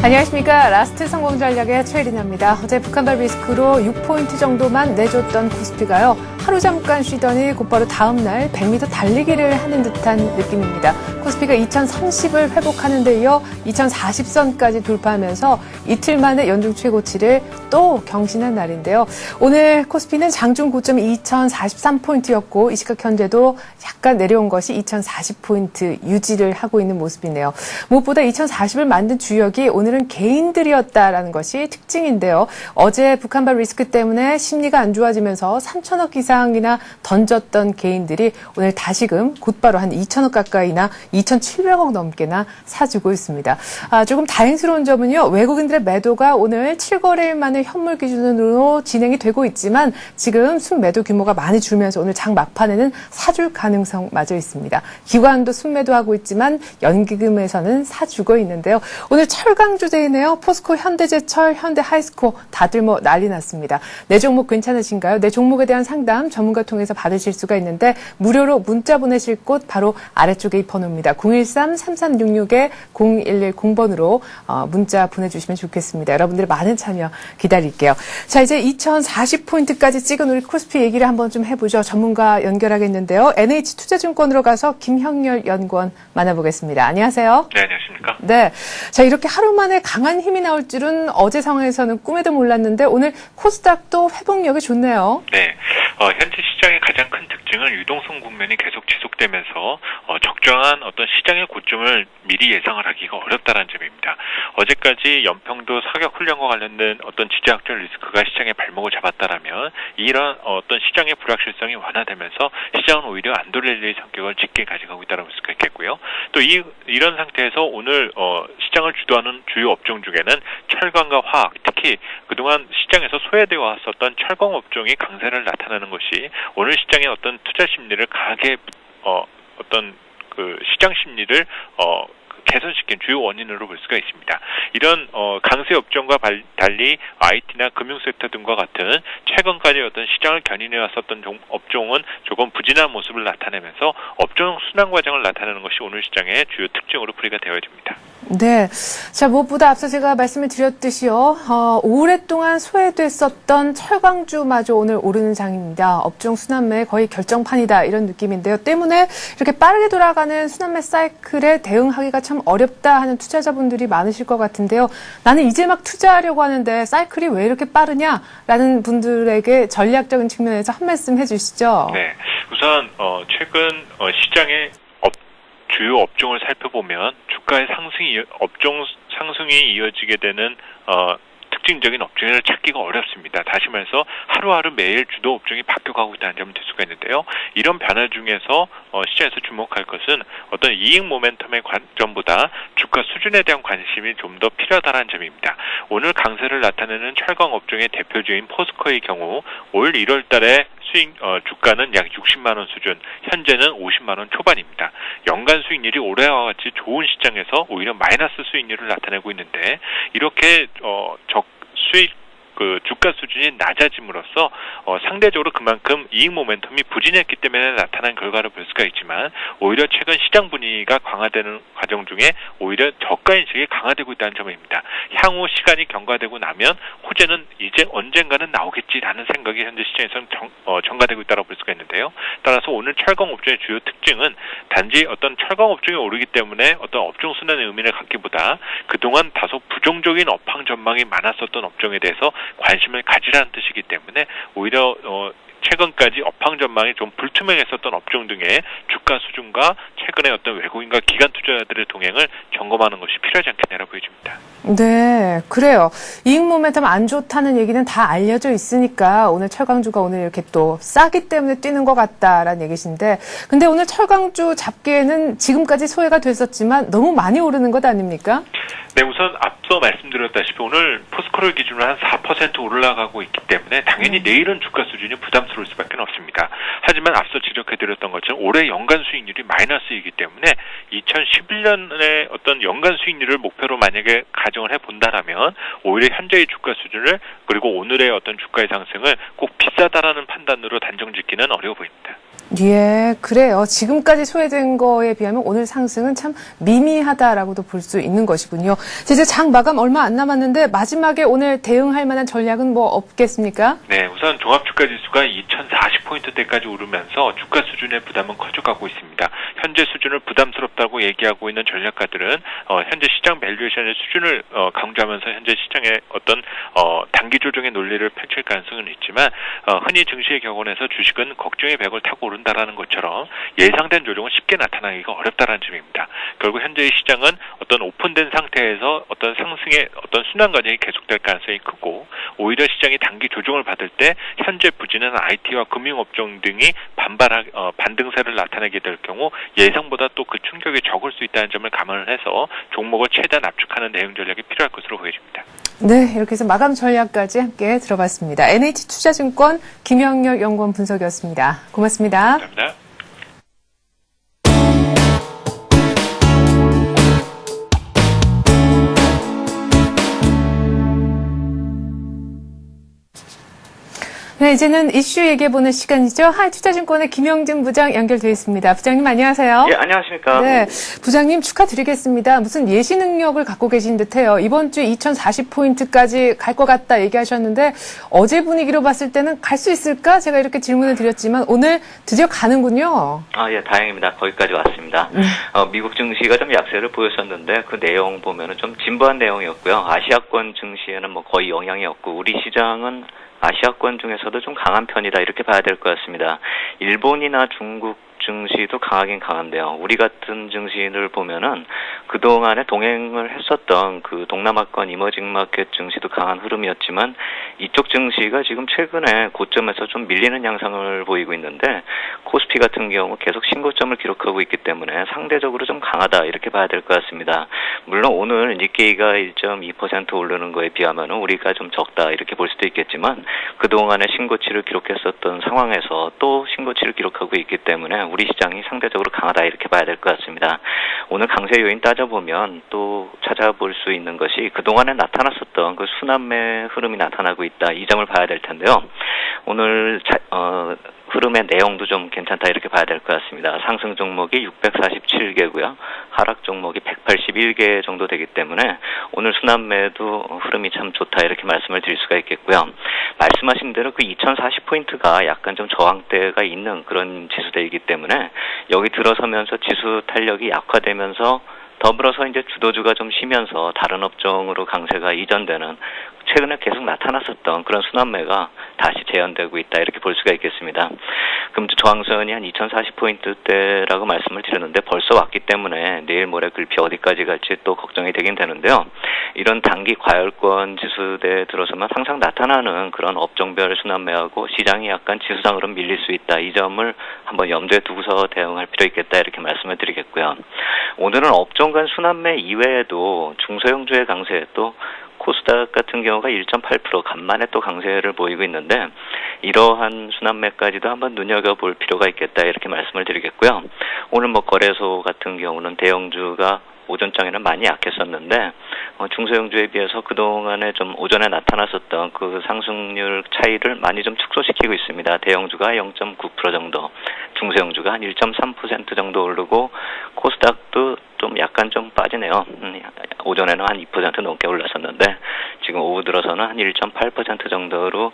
안녕하십니까. 라스트 성공 전략의 최리나입니다. 어제 북한발 리스크로 6포인트 정도만 내줬던 코스피가요. 하루 잠깐 쉬더니 곧바로 다음날 100m 달리기를 하는 듯한 느낌입니다. 코스피가 2030을 회복하는 데 이어 2040선까지 돌파하면서 이틀 만에 연중 최고치를 또 경신한 날인데요. 오늘 코스피는 장중 고점이 2043포인트였고 이 시각 현재도 약간 내려온 것이 2040포인트 유지를 하고 있는 모습이네요. 무엇보다 2040을 만든 주역이 오늘은 개인들이었다라는 것이 특징인데요. 어제 북한발 리스크 때문에 심리가 안 좋아지면서 3천억 이상이나 던졌던 개인들이 오늘 다시금 곧바로 한 2천억 가까이나 2,700억 넘게나 사주고 있습니다. 조금 다행스러운 점은요. 외국인들의 매도가 오늘 7거래일 만에 현물 기준으로 진행이 되고 있지만 지금 순매도 규모가 많이 줄면서 오늘 장 막판에는 사줄 가능성마저 있습니다. 기관도 순매도하고 있지만 연기금에서는 사주고 있는데요. 오늘 철강 주제이네요. 포스코, 현대제철, 현대하이스코 다들 난리 났습니다. 내 종목 괜찮으신가요? 내 종목에 대한 상담 전문가 통해서 받으실 수가 있는데 무료로 문자 보내실 곳 바로 아래쪽에 이 번호입니다. 013-3366-0110번으로 문자 보내주시면 좋겠습니다. 여러분들의 많은 참여 기다릴게요. 자, 이제 2040포인트까지 찍은 우리 코스피 얘기를 한번 좀 해보죠. 전문가 연결하겠는데요. NH투자증권으로 가서 김형렬 연구원 만나보겠습니다. 안녕하세요. 네, 안녕하십니까. 네. 자, 이렇게 하루 만에 강한 힘이 나올 줄은 어제 상황에서는 꿈에도 몰랐는데 오늘 코스닥도 회복력이 좋네요. 네. 현재 시장의 가장 큰 특징은 유동성 국면이 계속 지속되면서 적정한 어떤 시장의 고점을 미리 예상을 하기가 어렵다는 점입니다. 어제까지 연평도 사격 훈련과 관련된 어떤 지정학적 리스크가 시장의 발목을 잡았다라면 이런 어떤 시장의 불확실성이 완화되면서 시장은 오히려 안도렐리의 성격을 짙게 가져가고 있다고 볼 수가 있겠고요. 또 이런 상태에서 오늘 시장을 주도하는 주요 업종 중에는 철강과 화학, 특히 그동안 시장에서 소외되어 왔었던 철강 업종이 강세를 나타내는 것이 오늘 시장의 어떤 투자 심리를 강하게 어떤 그 시장 심리를 개선시킨 주요 원인으로 볼 수가 있습니다. 이런 강세 업종과 달리 IT나 금융 섹터 등과 같은 최근까지 어떤 시장을 견인해 왔었던 업종은 조금 부진한 모습을 나타내면서 업종 순환 과정을 나타내는 것이 오늘 시장의 주요 특징으로 풀이가 되어집니다. 네. 자, 무엇보다 앞서 제가 말씀을 드렸듯이요. 오랫동안 소외됐었던 철강주마저 오늘 오르는 장입니다. 업종 순환매 거의 결정판이다 이런 느낌인데요. 때문에 이렇게 빠르게 돌아가는 순환매 사이클에 대응하기가 참 어렵다 하는 투자자분들이 많으실 것 같은데요. 나는 이제 막 투자하려고 하는데 사이클이 왜 이렇게 빠르냐라는 분들에게 전략적인 측면에서 한 말씀 해주시죠. 네. 우선 최근 시장의 주요 업종을 살펴보면 주가의 업종 상승이 이어지게 되는 특징적인 업종을 찾기가 어렵습니다. 다시 말해서 하루하루 매일 주도 업종이 바뀌어가고 있다는 점을 들 수가 있는데요. 이런 변화 중에서 시장에서 주목할 것은 어떤 이익 모멘텀의 관점보다 주가 수준에 대한 관심이 좀 더 필요하다는 점입니다. 오늘 강세를 나타내는 철강 업종의 대표주인 포스코의 경우 올 1월 달에 주가는 약 60만 원 수준, 현재는 50만 원 초반입니다. 연간 수익률이 올해와 같이 좋은 시장에서 오히려 마이너스 수익률을 나타내고 있는데 이렇게 주가 수준이 낮아짐으로써 상대적으로 그만큼 이익 모멘텀이 부진했기 때문에 나타난 결과를 볼 수가 있지만 오히려 최근 시장 분위기가 강화되는 과정 중에 오히려 저가 인식이 강화되고 있다는 점입니다. 향후 시간이 경과되고 나면 호재는 이제 언젠가는 나오겠지라는 생각이 현재 시장에서는 전가되고 있다고 볼 수가 있는데요. 따라서 오늘 철강 업종의 주요 특징은 단지 어떤 철강 업종이 오르기 때문에 어떤 업종 순환의 의미를 갖기보다 그동안 다소 부정적인 업황 전망이 많았었던 업종에 대해서 관심을 가지라는 뜻이기 때문에 오히려 최근까지 업황 전망이 좀 불투명했었던 업종 등의 주가 수준과 최근의 어떤 외국인과 기관 투자자들의 동행을 점검하는 것이 필요하지 않겠냐라 보여집니다. 네, 그래요. 이익 모멘텀 안 좋다는 얘기는 다 알려져 있으니까 오늘 철강주가 오늘 이렇게 또 싸기 때문에 뛰는 것 같다라는 얘기신데 근데 오늘 철강주 잡기에는 지금까지 소외가 됐었지만 너무 많이 오르는 것 아닙니까? 네, 우선 앞서 말씀드렸다시피 오늘 포스코를 기준으로 한 4% 올라가고 있기 때문에 당연히 내일은 주가 수준이 부담스러울 수밖에 없습니다. 하지만 앞서 지적해드렸던 것처럼 올해 연간 수익률이 마이너스이기 때문에 2011년의 어떤 연간 수익률을 목표로 만약에 가정을 해본다라면 오히려 현재의 주가 수준을 그리고 오늘의 어떤 주가의 상승을 꼭 비싸다라는 판단으로 단정 짓기는 어려워 보입니다. 예, 그래요. 지금까지 소외된 거에 비하면 오늘 상승은 참 미미하다라고도 볼 수 있는 것이군요. 이제 장 마감 얼마 안 남았는데 마지막에 오늘 대응할 만한 전략은 뭐 없겠습니까? 네, 우선 종합주가지수가 2040포인트대까지 오르면서 주가 수준의 부담은 커져가고 있습니다. 현재 수준을 부담스럽다고 얘기하고 있는 전략가들은 현재 시장 밸류에이션의 수준을 강조하면서 현재 시장의 어떤 단기 조정의 논리를 펼칠 가능성은 있지만 흔히 증시의 격언에서 주식은 걱정의 벽을 타고 오른다라는 것처럼 예상된 조정은 쉽게 나타나기가 어렵다는 점입니다. 결국 현재의 시장은 어떤 오픈된 상태에서 어떤 상승의 어떤 순환 과정이 계속될 가능성이 크고 오히려 시장이 단기 조정을 받을 때 현재 부진한 IT와 금융업종 등이 반등세를 나타내게 될 경우 예상보다 또 그 충격이 적을 수 있다는 점을 감안을 해서 종목을 최대한 압축하는 대응 전략이 필요할 것으로 보여집니다. 네, 이렇게 해서 마감 전략까지 함께 들어봤습니다. NH투자증권 김영렬 연구원 분석이었습니다. 고맙습니다. 감사합니다. 네, 이제는 이슈 얘기해보는 시간이죠. 하이투자증권의 김영진 부장 연결돼 있습니다. 부장님 안녕하세요. 예, 안녕하십니까. 네, 부장님 축하드리겠습니다. 무슨 예시 능력을 갖고 계신 듯해요. 이번 주 2040포인트까지 갈 것 같다 얘기하셨는데 어제 분위기로 봤을 때는 갈 수 있을까? 제가 이렇게 질문을 드렸지만 오늘 드디어 가는군요. 예, 다행입니다. 거기까지 왔습니다. 미국 증시가 좀 약세를 보였었는데 그 내용 보면은 좀 진부한 내용이었고요. 아시아권 증시에는 뭐 거의 영향이 없고 우리 시장은 아시아권 중에서도 좀 강한 편이다 이렇게 봐야 될 것 같습니다. 일본이나 중국 증시도 강하긴 강한데요. 우리 같은 증시를 보면은 그동안에 동행을 했었던 그 동남아권 이머징 마켓 증시도 강한 흐름이었지만 이쪽 증시가 지금 최근에 고점에서 좀 밀리는 양상을 보이고 있는데 코스피 같은 경우 계속 신고점을 기록하고 있기 때문에 상대적으로 좀 강하다 이렇게 봐야 될 것 같습니다. 물론 오늘 니케이가 1.2% 오르는 거에 비하면 우리가 좀 적다 이렇게 볼 수도 있겠지만 그동안에 신고치를 기록했었던 상황에서 또 신고치를 기록하고 있기 때문에 우리 시장이 상대적으로 강하다 이렇게 봐야 될 것 같습니다. 오늘 강세 요인 따져보면 또 찾아볼 수 있는 것이 그동안에 나타났었던 그 순환매 흐름이 나타나고 있다. 이 점을 봐야 될 텐데요. 오늘 흐름의 내용도 좀 괜찮다 이렇게 봐야 될 것 같습니다. 상승 종목이 647개고요. 하락 종목이 181개 정도 되기 때문에 오늘 순환매도 흐름이 참 좋다 이렇게 말씀을 드릴 수가 있겠고요. 말씀하신 대로 그 2040포인트가 약간 좀 저항대가 있는 그런 지수대이기 때문에 여기 들어서면서 지수 탄력이 약화되면서 더불어서 이제 주도주가 좀 쉬면서 다른 업종으로 강세가 이전되는 최근에 계속 나타났었던 그런 순환매가 다시 재현되고 있다 이렇게 볼 수가 있겠습니다. 그럼 저항선이 한 2040포인트대라고 말씀을 드렸는데 벌써 왔기 때문에 내일 모레 글피 어디까지 갈지 또 걱정이 되긴 되는데요. 이런 단기 과열권 지수대에 들어서만 항상 나타나는 그런 업종별 순환매하고 시장이 약간 지수상으로 밀릴 수 있다. 이 점을 한번 염두에 두고서 대응할 필요 있겠다 이렇게 말씀을 드리겠고요. 오늘은 업종 간 순환매 이외에도 중소형주의 강세 또 코스닥 같은 경우가 1.8% 간만에 또 강세를 보이고 있는데 이러한 순환매까지도 한번 눈여겨볼 필요가 있겠다 이렇게 말씀을 드리겠고요. 오늘 뭐 거래소 같은 경우는 대형주가 오전장에는 많이 약했었는데 중소형주에 비해서 그동안에 좀 오전에 나타났었던 그 상승률 차이를 많이 좀 축소시키고 있습니다. 대형주가 0.9% 정도, 중소형주가 한 1.3% 정도 오르고 코스닥도 좀 약간 좀 빠지네요. 오전에는 한 2% 넘게 올랐었는데 지금 오후 들어서는 한 1.8% 정도로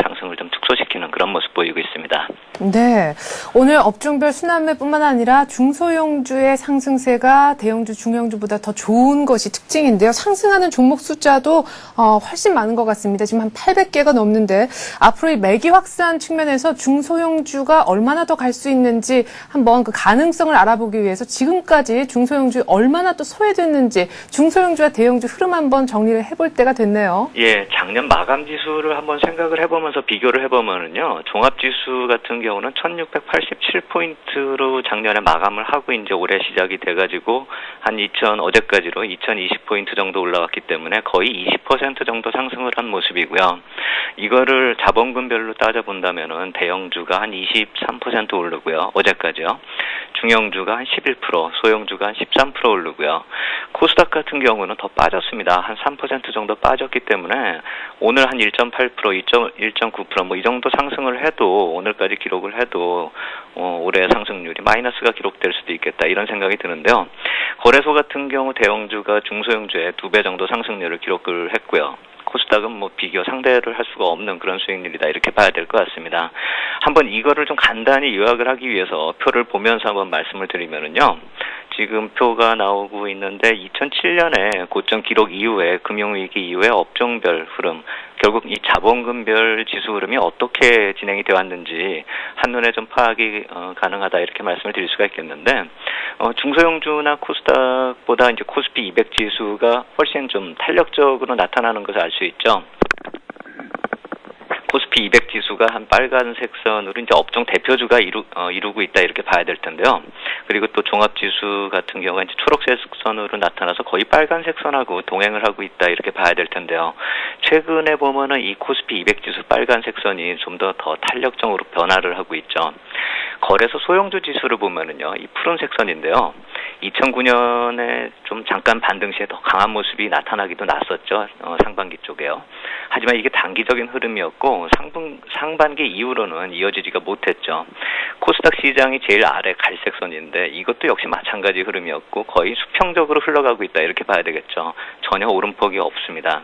상승을 좀 축소시키는 그런 모습 보이고 있습니다. 네, 오늘 업종별 순환매뿐만 아니라 중소형주의 상승세가 대형주, 중형주보다 더 좋은 것이 특징인데요. 상승하는 종목 숫자도 훨씬 많은 것 같습니다. 지금 한 800개가 넘는데 앞으로 이 매기 확산 측면에서 중소형주가 얼마나 더 갈 수 있는지 한번 그 가능성을 알아보기 위해서 지금까지 중소형주 얼마나 또 소외됐는지 중소형주와 대형주 흐름 한번 정리를 해볼 때가 됐네요. 예, 작년 마감 지수를 한번 생각을 해보면서 비교를 해보면은요, 종합지수 같은 경우는 1687포인트로 작년에 마감을 하고 이제 올해 시작이 돼가지고 한 어제까지로 2020포인트 정도 올라왔기 때문에 거의 20% 정도 상승을 한 모습이고요. 이거를 자본금별로 따져본다면은 대형주가 한 23% 오르고요. 어제까지요. 중형주가 한 11%, 소형주가 한 13% 오르고요. 코스닥 같은 경우는 더 빠졌습니다. 한 3% 정도 빠졌기 때문에 오늘 한 1.8%, 1.9% 뭐 이 정도 상승을 해도 오늘까지 기록을 해도 올해 상승률이 마이너스가 기록될 수도 있겠다 이런 생각이 드는데요. 거래소 같은 경우 대형주가 중소형주의 2배 정도 상승률을 기록을 했고요. 코스닥은 뭐 비교 상대를 할 수가 없는 그런 수익률이다 이렇게 봐야 될 것 같습니다. 한번 이거를 좀 간단히 요약을 하기 위해서 표를 보면서 한번 말씀을 드리면은요. 지금 표가 나오고 있는데 2007년에 고점 기록 이후에 금융위기 이후에 업종별 흐름, 결국 이 자본금별 지수 흐름이 어떻게 진행이 되어 왔는지 한눈에 좀 파악이 가능하다 이렇게 말씀을 드릴 수가 있겠는데 중소형주나 코스닥보다 이제 코스피 200 지수가 훨씬 좀 탄력적으로 나타나는 것을 알 수 있죠. 코스피 200 지수가 한 빨간색 선으로 이제 업종 대표주가 이루고 있다 이렇게 봐야 될 텐데요. 그리고 또 종합지수 같은 경우가 이제 초록색 선으로 나타나서 거의 빨간색 선하고 동행을 하고 있다 이렇게 봐야 될 텐데요. 최근에 보면은 이 코스피 200 지수 빨간색 선이 좀 더 탄력적으로 변화를 하고 있죠. 거래소 소형주 지수를 보면은요, 이 푸른색 선인데요. 2009년에 좀 잠깐 반등 시에 더 강한 모습이 나타나기도 났었죠. 상반기 쪽에요. 하지만 이게 단기적인 흐름이었고 상반기 이후로는 이어지지가 못했죠. 코스닥 시장이 제일 아래 갈색 선인데 이것도 역시 마찬가지 흐름이었고 거의 수평적으로 흘러가고 있다 이렇게 봐야 되겠죠. 전혀 오름폭이 없습니다.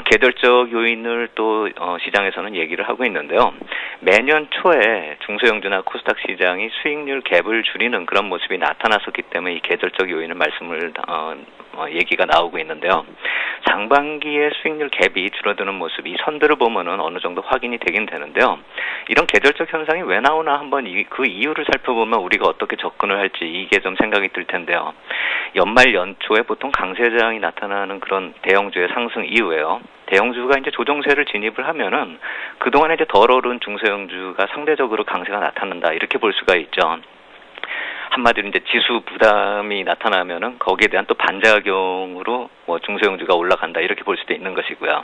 계절적 요인을 또 시장에서는 얘기를 하고 있는데요. 매년 초에 중소형주나 코스닥 시장이 수익률 갭을 줄이는 그런 모습이 나타났었기 때문에 이 계절적 요인을 말씀을 얘기가 나오고 있는데요. 상반기에 수익률 갭이 줄어드는 모습, 이 선들을 보면은 어느 정도 확인이 되긴 되는데요. 이런 계절적 현상이 왜 나오나 한번 그 이유를 살펴보면 우리가 어떻게 접근을 할지 이게 좀 생각이 들 텐데요. 연말 연초에 보통 강세장이 나타나는 그런 대형주의 상승 이후에요. 대형주가 이제 조정세를 진입을 하면은 그동안에 이제 덜 오른 중소형주가 상대적으로 강세가 나타난다 이렇게 볼 수가 있죠. 한마디로 이제 지수 부담이 나타나면은 거기에 대한 또 반작용으로 중소형주가 올라간다 이렇게 볼 수도 있는 것이고요.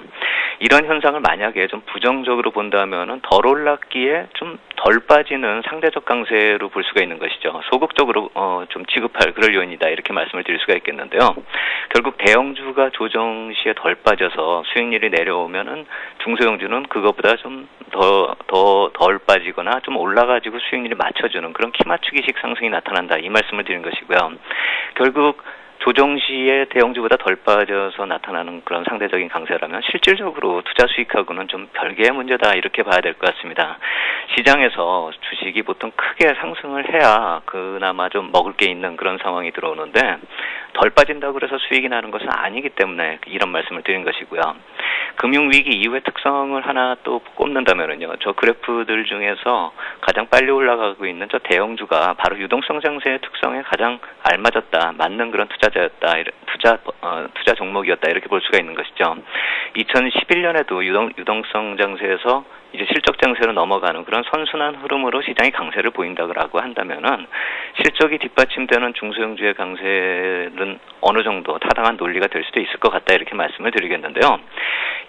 이런 현상을 만약에 좀 부정적으로 본다면은 덜 올랐기에 좀 덜 빠지는 상대적 강세로 볼 수가 있는 것이죠. 소극적으로 좀 취급할 그럴 요인이다 이렇게 말씀을 드릴 수가 있겠는데요. 결국 대형주가 조정 시에 덜 빠져서 수익률이 내려오면은 중소형주는 그것보다 좀 덜 빠지거나 좀 올라가지고 수익률이 맞춰주는 그런 키 맞추기식 상승이 나타난다 이 말씀을 드린 것이고요. 결국 조정 시에 대형주보다 덜 빠져서 나타나는 그런 상대적인 강세라면 실질적으로 투자 수익하고는 좀 별개의 문제다 이렇게 봐야 될 것 같습니다. 시장에서 주식이 보통 크게 상승을 해야 그나마 좀 먹을 게 있는 그런 상황이 들어오는데 덜 빠진다고 해서 수익이 나는 것은 아니기 때문에 이런 말씀을 드린 것이고요. 금융위기 이후의 특성을 하나 또 꼽는다면은요. 저 그래프들 중에서 가장 빨리 올라가고 있는 저 대형주가 바로 유동성 장세의 특성에 가장 알맞았다, 맞는 그런 투자자였다, 투자 종목이었다 이렇게 볼 수가 있는 것이죠. 2011년에도 유동성 장세에서 이제 실적 장세로 넘어가는 그런 선순환 흐름으로 시장이 강세를 보인다고 한다면은 실적이 뒷받침되는 중소형주의 강세는 어느 정도 타당한 논리가 될 수도 있을 것 같다 이렇게 말씀을 드리겠는데요.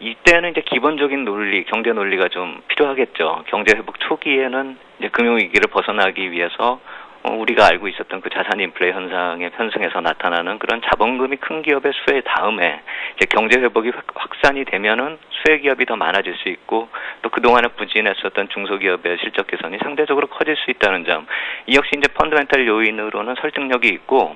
이때는 이제 기본적인 논리, 경제 논리가 좀 필요하겠죠. 경제 회복 초기에는 이제 금융위기를 벗어나기 위해서 우리가 알고 있었던 그 자산 인플레 현상의 편승에서 나타나는 그런 자본금이 큰 기업의 수혜 다음에 이제 경제 회복이 확산이 되면은 수혜 기업이 더 많아질 수 있고 또 그동안에 부진했었던 중소기업의 실적 개선이 상대적으로 커질 수 있다는 점. 이 역시 이제 펀더멘탈 요인으로는 설득력이 있고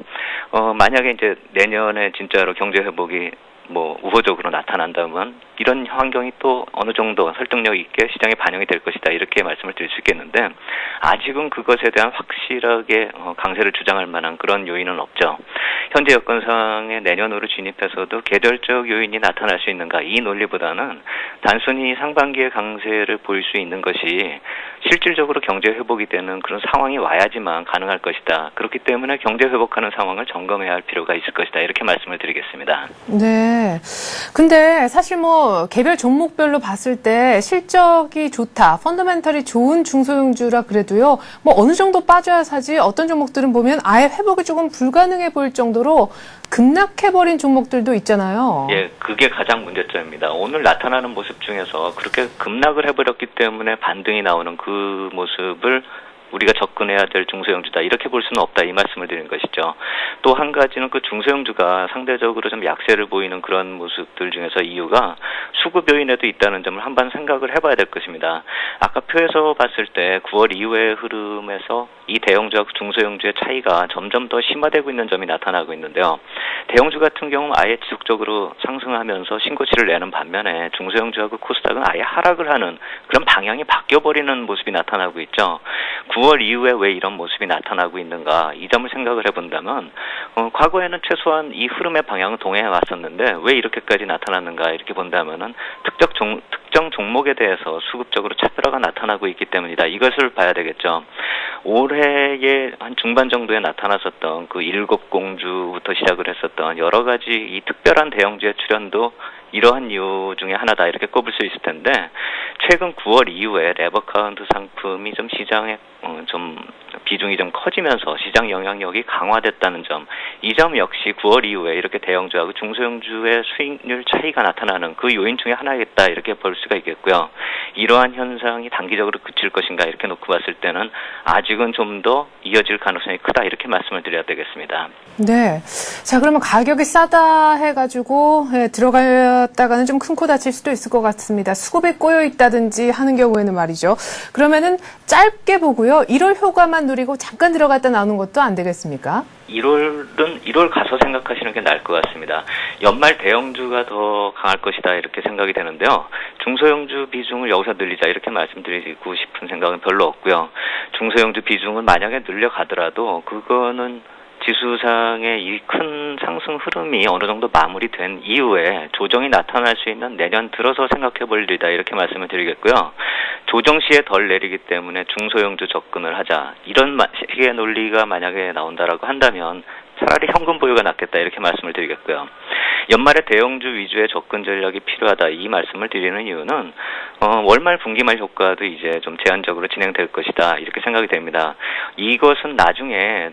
만약에 이제 내년에 진짜로 경제 회복이 우호적으로 나타난다면 이런 환경이 또 어느 정도 설득력 있게 시장에 반영이 될 것이다 이렇게 말씀을 드릴 수 있겠는데 아직은 그것에 대한 확실하게 강세를 주장할 만한 그런 요인은 없죠. 현재 여건상에 내년으로 진입해서도 계절적 요인이 나타날 수 있는가 이 논리보다는 단순히 상반기의 강세를 보일 수 있는 것이 실질적으로 경제 회복이 되는 그런 상황이 와야지만 가능할 것이다. 그렇기 때문에 경제 회복하는 상황을 점검해야 할 필요가 있을 것이다. 이렇게 말씀을 드리겠습니다. 네. 근데 사실 개별 종목별로 봤을 때 실적이 좋다, 펀더멘털이 좋은 중소형주라 그래도요, 어느 정도 빠져야 사지 어떤 종목들은 보면 아예 회복이 조금 불가능해 보일 정도로 급락해버린 종목들도 있잖아요. 예, 그게 가장 문제점입니다. 오늘 나타나는 모습 중에서 그렇게 급락을 해버렸기 때문에 반등이 나오는 그 모습을 우리가 접근해야 될 중소형주다 이렇게 볼 수는 없다 이 말씀을 드리는 것이죠. 또 한 가지는 그 중소형주가 상대적으로 좀 약세를 보이는 그런 모습들 중에서 이유가 수급 요인에도 있다는 점을 한번 생각을 해봐야 될 것입니다. 아까 표에서 봤을 때 9월 이후의 흐름에서 이 대형주와 중소형주의 차이가 점점 더 심화되고 있는 점이 나타나고 있는데요. 대형주 같은 경우는 아예 지속적으로 상승하면서 신고치를 내는 반면에 중소형주하고 코스닥은 아예 하락을 하는 그런 방향이 바뀌어버리는 모습이 나타나고 있죠. 9월 이후에 왜 이런 모습이 나타나고 있는가 이 점을 생각을 해본다면 과거에는 최소한 이 흐름의 방향은 동행해 왔었는데 왜 이렇게까지 나타났는가 이렇게 본다면은 특정 종목에 대해서 수급적으로 차별화가 나타나고 있기 때문이다. 이것을 봐야 되겠죠. 올해의 한 중반 정도에 나타났었던 그 7공주부터 시작을 했었던 여러 가지 이 특별한 대형주의 출현도 이러한 이유 중에 하나다 이렇게 꼽을 수 있을 텐데 최근 9월 이후에 레버카운트 상품이 좀 시장에 좀 비중이 좀 커지면서 시장 영향력이 강화됐다는 점, 이 점 역시 9월 이후에 이렇게 대형주하고 중소형주의 수익률 차이가 나타나는 그 요인 중에 하나겠다 이렇게 볼 수가 있겠고요. 이러한 현상이 단기적으로 그칠 것인가 이렇게 놓고 봤을 때는 아직은 좀 더 이어질 가능성이 크다 이렇게 말씀을 드려야 되겠습니다. 네. 자, 그러면 가격이 싸다 해가지고 들어갔다가는 좀 큰 코 다칠 수도 있을 것 같습니다. 수급에 꼬여 있다든지 하는 경우에는 말이죠. 그러면은 짧게 보고요. 1월 효과만 누리고 잠깐 들어갔다 나오는 것도 안 되겠습니까? 1월 가서 생각하시는 게 나을 것 같습니다. 연말 대형주가 더 강할 것이다 이렇게 생각이 되는데요. 중소형주 비중을 여기서 늘리자 이렇게 말씀드리고 싶은 생각은 별로 없고요. 중소형주 비중은 만약에 늘려가더라도 그거는 지수상의 이 큰 상승 흐름이 어느 정도 마무리된 이후에 조정이 나타날 수 있는 내년 들어서 생각해 볼 일이다 이렇게 말씀을 드리겠고요. 조정 시에 덜 내리기 때문에 중소형주 접근을 하자 이런 식의 논리가 만약에 나온다라고 한다면 차라리 현금 보유가 낫겠다 이렇게 말씀을 드리겠고요. 연말에 대형주 위주의 접근 전략이 필요하다 이 말씀을 드리는 이유는 월말 분기말 효과도 이제 좀 제한적으로 진행될 것이다 이렇게 생각이 됩니다. 이것은 나중에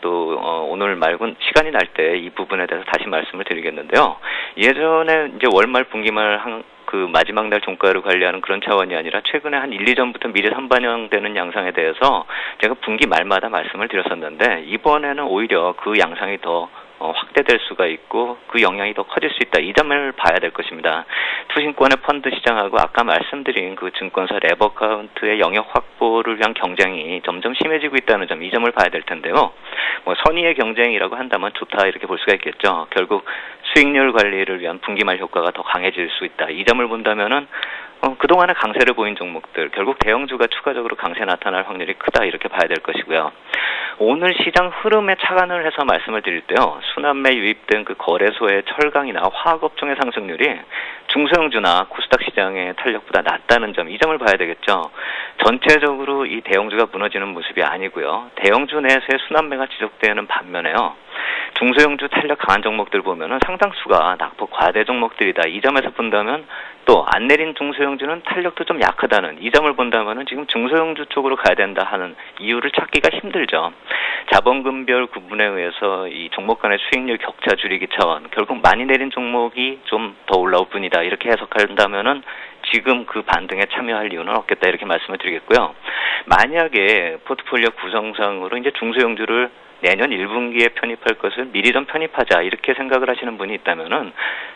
또 오늘 말고 시간이 날 때 이 부분에 대해서 다시 말씀을 드리겠는데요. 예전에 이제 월말 분기말 그 마지막 날 종가를 관리하는 그런 차원이 아니라 최근에 한 1, 2전부터 미리 선반영되는 양상에 대해서 제가 분기 말마다 말씀을 드렸었는데 이번에는 오히려 그 양상이 더 확대될 수가 있고 그 영향이 더 커질 수 있다. 이 점을 봐야 될 것입니다. 투신권의 펀드 시장하고 아까 말씀드린 그 증권사 레버카운트의 영역 확보를 위한 경쟁이 점점 심해지고 있다는 점, 이 점을 봐야 될 텐데요. 선의의 경쟁이라고 한다면 좋다 이렇게 볼 수가 있겠죠. 결국 수익률 관리를 위한 분기말 효과가 더 강해질 수 있다. 이 점을 본다면은 그동안에 강세를 보인 종목들, 결국 대형주가 추가적으로 강세 나타날 확률이 크다 이렇게 봐야 될 것이고요. 오늘 시장 흐름에 착안을 해서 말씀을 드릴 때요. 순환매 유입된 그 거래소의 철강이나 화학업종의 상승률이 중소형주나 코스닥 시장의 탄력보다 낮다는 점, 이 점을 봐야 되겠죠. 전체적으로 이 대형주가 무너지는 모습이 아니고요. 대형주 내에서의 순환매가 지속되는 반면에요. 중소형주 탄력 강한 종목들 보면은 상당수가 낙폭 과대 종목들이다. 이 점에서 본다면 또 안 내린 중소형주는 탄력도 좀 약하다는 이 점을 본다면은 지금 중소형주 쪽으로 가야 된다 하는 이유를 찾기가 힘들죠. 자본금별 구분에 의해서 이 종목 간의 수익률 격차 줄이기 차원, 결국 많이 내린 종목이 좀 더 올라올 뿐이다. 이렇게 해석한다면은 지금 그 반등에 참여할 이유는 없겠다 이렇게 말씀을 드리겠고요. 만약에 포트폴리오 구성상으로 이제 중소형주를 내년 1분기에 편입할 것을 미리 좀 편입하자 이렇게 생각을 하시는 분이 있다면은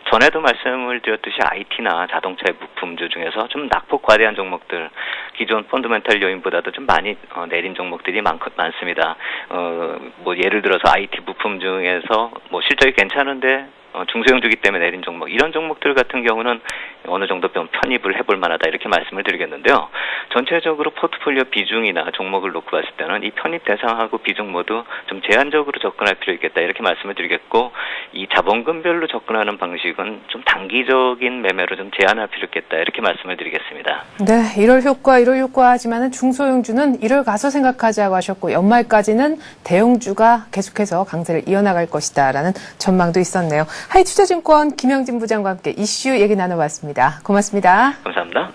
전에도 말씀을 드렸듯이 IT나 자동차의 부품주 중에서 좀 낙폭 과대한 종목들, 기존 펀더멘탈 요인보다도 좀 많이 내린 종목들이 많습니다. 예를 들어서 IT 부품 중에서 실적이 괜찮은데 중소형주기 때문에 내린 종목, 이런 종목들 같은 경우는 어느 정도 편입을 해볼 만하다 이렇게 말씀을 드리겠는데요. 전체적으로 포트폴리오 비중이나 종목을 놓고 봤을 때는 이 편입 대상하고 비중 모두 좀 제한적으로 접근할 필요 있겠다 이렇게 말씀을 드리겠고, 이 자본금별로 접근하는 방식은 좀 단기적인 매매로 좀 제한할 필요 있겠다 이렇게 말씀을 드리겠습니다. 네, 1월 효과 하지만은 중소형주는 1월 가서 생각하자고 하셨고, 연말까지는 대형주가 계속해서 강세를 이어나갈 것이다라는 전망도 있었네요. 하이투자증권 김영진 부장과 함께 이슈 얘기 나눠봤습니다. 고맙습니다. 감사합니다.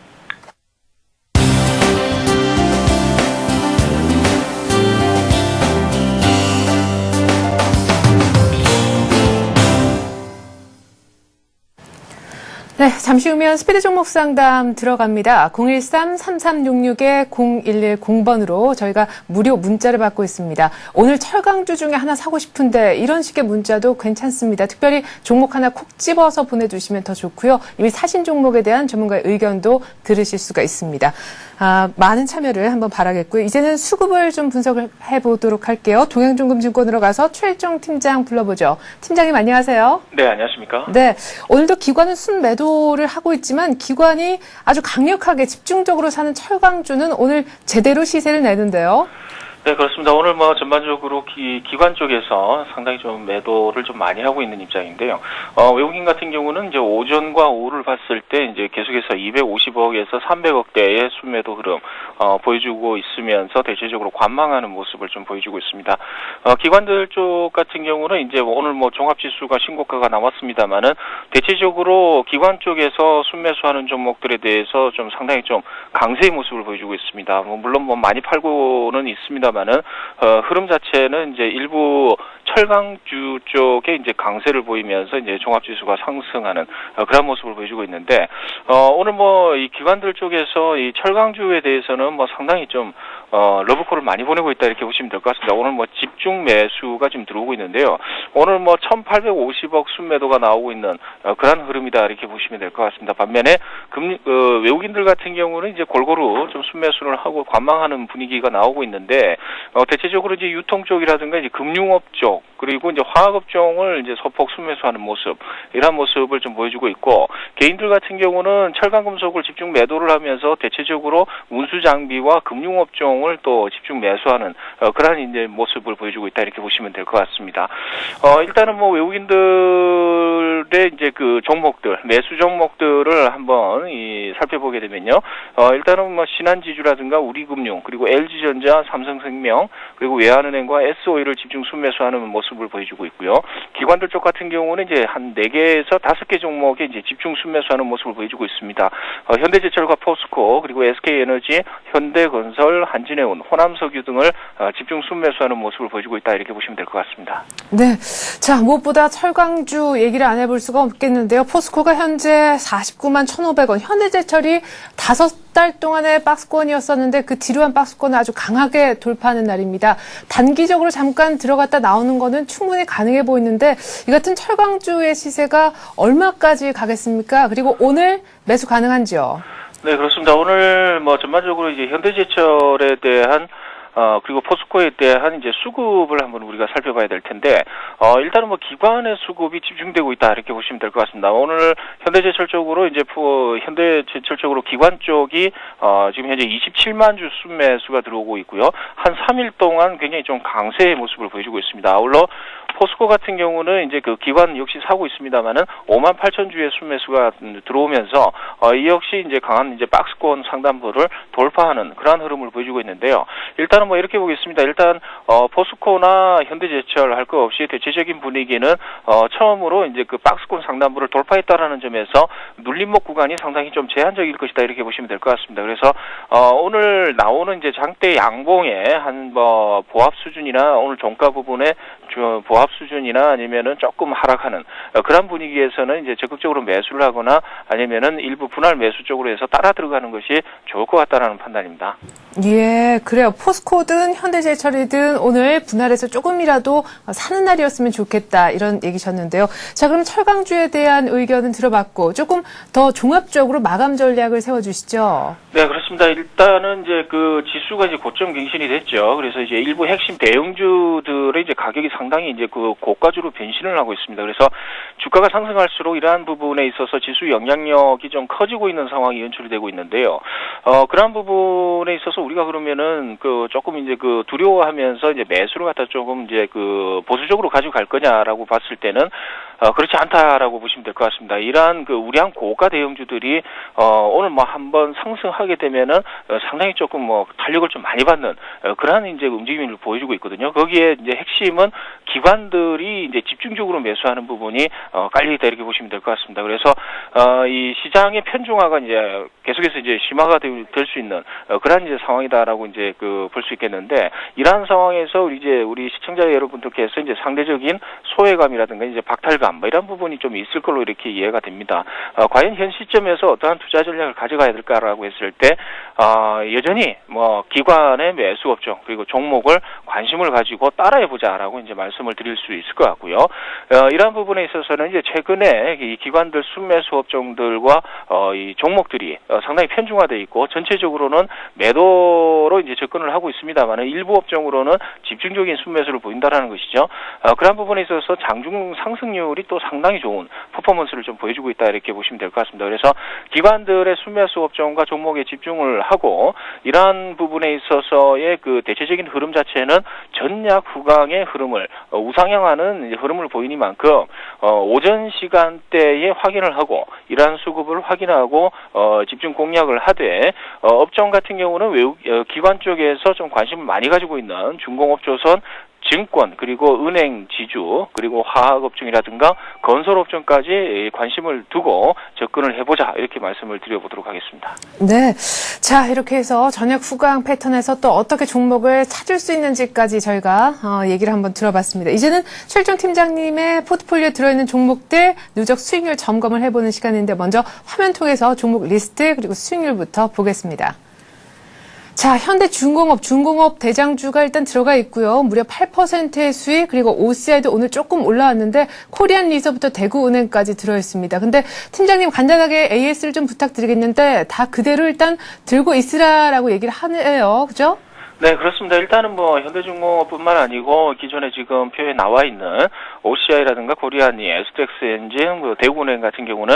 네, 잠시 후면 스피드 종목 상담 들어갑니다. 013-3366-0110번으로 저희가 무료 문자를 받고 있습니다. 오늘 철강주 중에 하나 사고 싶은데 이런 식의 문자도 괜찮습니다. 특별히 종목 하나 콕 집어서 보내주시면 더 좋고요. 이미 사신 종목에 대한 전문가의 의견도 들으실 수가 있습니다. 많은 참여를 한번 바라겠고요. 이제는 수급을 좀 분석을 해보도록 할게요. 동양중금증권으로 가서 최일정 팀장 불러보죠. 팀장님 안녕하세요. 네, 안녕하십니까? 네, 오늘도 기관은 순매도를 하고 있지만 기관이 아주 강력하게 집중적으로 사는 철강주는 오늘 제대로 시세를 내는데요. 네, 그렇습니다. 오늘 뭐 전반적으로 기관 쪽에서 상당히 좀 매도를 좀 많이 하고 있는 입장인데요. 외국인 같은 경우는 이제 오전과 오후를 봤을 때 이제 계속해서 250억에서 300억대의 순매도 흐름 보여주고 있으면서 대체적으로 관망하는 모습을 좀 보여주고 있습니다. 기관들 쪽 같은 경우는 이제 오늘 뭐 종합지수가 신고가가 나왔습니다만은 대체적으로 기관 쪽에서 순매수하는 종목들에 대해서 좀 상당히 좀 강세의 모습을 보여주고 있습니다. 물론 뭐 많이 팔고는 있습니다. 만은 흐름 자체는 이제 일부 철강주 쪽에 이제 강세를 보이면서 이제 종합지수가 상승하는 그런 모습을 보여주고 있는데 오늘 뭐 이 기관들 쪽에서 이 철강주에 대해서는 뭐 상당히 좀 러브콜을 많이 보내고 있다 이렇게 보시면 될 것 같습니다. 오늘 뭐 집중 매수가 지금 들어오고 있는데요. 오늘 뭐 1,850억 순매도가 나오고 있는 그런 흐름이다 이렇게 보시면 될 것 같습니다. 반면에 외국인들 같은 경우는 이제 골고루 좀 순매수를 하고 관망하는 분위기가 나오고 있는데 대체적으로 이제 유통 쪽이라든가 이제 금융업 쪽 그리고 이제 화학업종을 이제 소폭 순매수하는 모습 이런 모습을 좀 보여주고 있고 개인들 같은 경우는 철강금속을 집중 매도를 하면서 대체적으로 운수 장비와 금융업종을 또 집중 매수하는 그런 이제 모습을 보여주고 있다 이렇게 보시면 될 것 같습니다. 일단은 뭐 외국인들의 이제 그 종목들 매수 종목들을 한번 살펴보게 되면요. 일단은 뭐 신한지주라든가 우리금융 그리고 LG전자, 삼성생명 그리고 외환은행과 SOE를 집중 순매수하는 모습을 보여주고 있고요. 기관들 쪽 같은 경우는 이제 한 4개에서 5개 종목에 이제 집중 순매수하는 모습을 보여주고 있습니다. 현대제철과 포스코 그리고 SK에너지, 현대건설, 한진해운, 호남석유 등을 집중 순매수하는 모습을 보여주고 있다 이렇게 보시면 될 것 같습니다. 네, 자 무엇보다 철강주 얘기를 안 해볼 수가 없겠는데요. 포스코가 현재 49만 1,500원, 현대제철이 5달 동안의 박스권이었었는데 그 지루한 박스권을 아주 강하게 돌파하는 날입니다. 단기적으로 잠깐 들어갔다 나오는 거는 충분히 가능해 보이는데 이 같은 철강주의 시세가 얼마까지 가겠습니까? 그리고 오늘 매수 가능한지요? 네, 그렇습니다. 오늘 뭐 전반적으로 이제 현대제철에 대한 그리고 포스코에 대한 이제 수급을 한번 우리가 살펴봐야 될 텐데, 일단은 뭐 기관의 수급이 집중되고 있다 이렇게 보시면 될 것 같습니다. 오늘 현대제철 쪽으로 이제 현대제철 쪽으로 기관 쪽이 지금 현재 27만 주 순매수가 들어오고 있고요. 한 3일 동안 굉장히 좀 강세의 모습을 보여주고 있습니다. 아울러 포스코 같은 경우는 이제 그 기관 역시 사고 있습니다만은 5만 8천 주의 순매수가 들어오면서 이 역시 이제 강한 이제 박스권 상단부를 돌파하는 그러한 흐름을 보여주고 있는데요. 일단은 뭐 이렇게 보겠습니다. 일단 포스코나 현대제철 할 것 없이 대체적인 분위기는 처음으로 이제 그 박스권 상단부를 돌파했다라는 점에서 눌림목 구간이 상당히 좀 제한적일 것이다 이렇게 보시면 될 것 같습니다. 그래서 오늘 나오는 이제 장대 양봉의 한 뭐 보합 수준이나 오늘 종가 부분에 보합 수준이나 아니면은 조금 하락하는 그런 분위기에서는 이제 적극적으로 매수를 하거나 아니면은 일부 분할 매수 쪽으로 해서 따라 들어가는 것이 좋을 것 같다라는 판단입니다. 예, 그래요. 포스코든 현대제철이든 오늘 분할해서 조금이라도 사는 날이었으면 좋겠다 이런 얘기셨는데요. 자, 그럼 철강주에 대한 의견은 들어봤고 조금 더 종합적으로 마감 전략을 세워주시죠. 네, 그렇습니다. 일단은 이제 그 지수가 이제 고점 갱신이 됐죠. 그래서 이제 일부 핵심 대형주들의 이제 가격이 상당히 이제 그 고가주로 변신을 하고 있습니다. 그래서 주가가 상승할수록 이러한 부분에 있어서 지수 영향력이 좀 커지고 있는 상황이 연출이 되고 있는데요. 그러한 부분에 있어서 우리가 그러면은 그 조금 이제 그 두려워하면서 이제 매수를 갖다 조금 이제 그 보수적으로 가지고 갈 거냐라고 봤을 때는 그렇지 않다라고 보시면 될 것 같습니다. 이러한 그 우려한 고가 대형주들이 오늘 뭐 한번 상승하게 되면은 상당히 조금 뭐 탄력을 좀 많이 받는 그러한 이제 움직임을 보여주고 있거든요. 거기에 이제 핵심은 기관들이 이제 집중적으로 매수하는 부분이 깔려 있다 이렇게 보시면 될 것 같습니다. 그래서 이 시장의 편중화가 이제 계속해서 이제 심화가 될 수 있는 그러한 이제 상황이다라고 이제 볼 수 있겠는데, 이러한 상황에서 우리 시청자 여러분들께서 이제 상대적인 소외감이라든가 이제 박탈감 뭐 이런 부분이 좀 있을 걸로 이렇게 이해가 됩니다. 과연 현 시점에서 어떠한 투자 전략을 가져가야 될까라고 했을 때 여전히 뭐 기관의 매수 업종 그리고 종목을 관심을 가지고 따라해 보자라고 이제 말씀을 드릴 수 있을 것 같고요. 이러한 부분에 있어서는 이제 최근에 이 기관들 순매수 업종들과 이 종목들이 상당히 편중화되어 있고 전체적으로는 매도로 이제 접근을 하고 있습니다만 일부 업종으로는 집중적인 순매수를 보인다라는 것이죠. 그런 부분에 있어서 장중 상승률이 또 상당히 좋은 퍼포먼스를 좀 보여주고 있다 이렇게 보시면 될 것 같습니다. 그래서 기관들의 순매수 업종과 종목에 집중을 하고 이러한 부분에 있어서의 그 대체적인 흐름 자체는 전약 후강의 흐름을 우상향하는 흐름을 보이니만큼 오전 시간대에 확인을 하고 이러한 수급을 확인하고 집중 공략을 하되 업종 같은 경우는 기관 쪽에서 좀 관심을 많이 가지고 있는 중공업조선 증권 그리고 은행 지주 그리고 화학업종이라든가 건설업종까지 관심을 두고 접근을 해보자 이렇게 말씀을 드려보도록 하겠습니다. 네, 자 이렇게 해서 저녁 후강 패턴에서 또 어떻게 종목을 찾을 수 있는지까지 저희가 얘기를 한번 들어봤습니다. 이제는 최일종 팀장님의 포트폴리오에 들어있는 종목들 누적 수익률 점검을 해보는 시간인데 먼저 화면 통해서 종목 리스트 그리고 수익률부터 보겠습니다. 자, 현대중공업 대장주가 일단 들어가 있고요. 무려 8%의 수익, 그리고 OCI도 오늘 조금 올라왔는데 코리안 리서부터 대구은행까지 들어있습니다. 근데 팀장님 간단하게 AS를 좀 부탁드리겠는데 다 그대로 일단 들고 있으라라고 얘기를 하네요. 그죠? 네, 그렇습니다. 일단은 뭐 현대중공업뿐만 아니고 기존에 지금 표에 나와 있는 OCI라든가 코리아니, STX 엔진, 대구은행 같은 경우는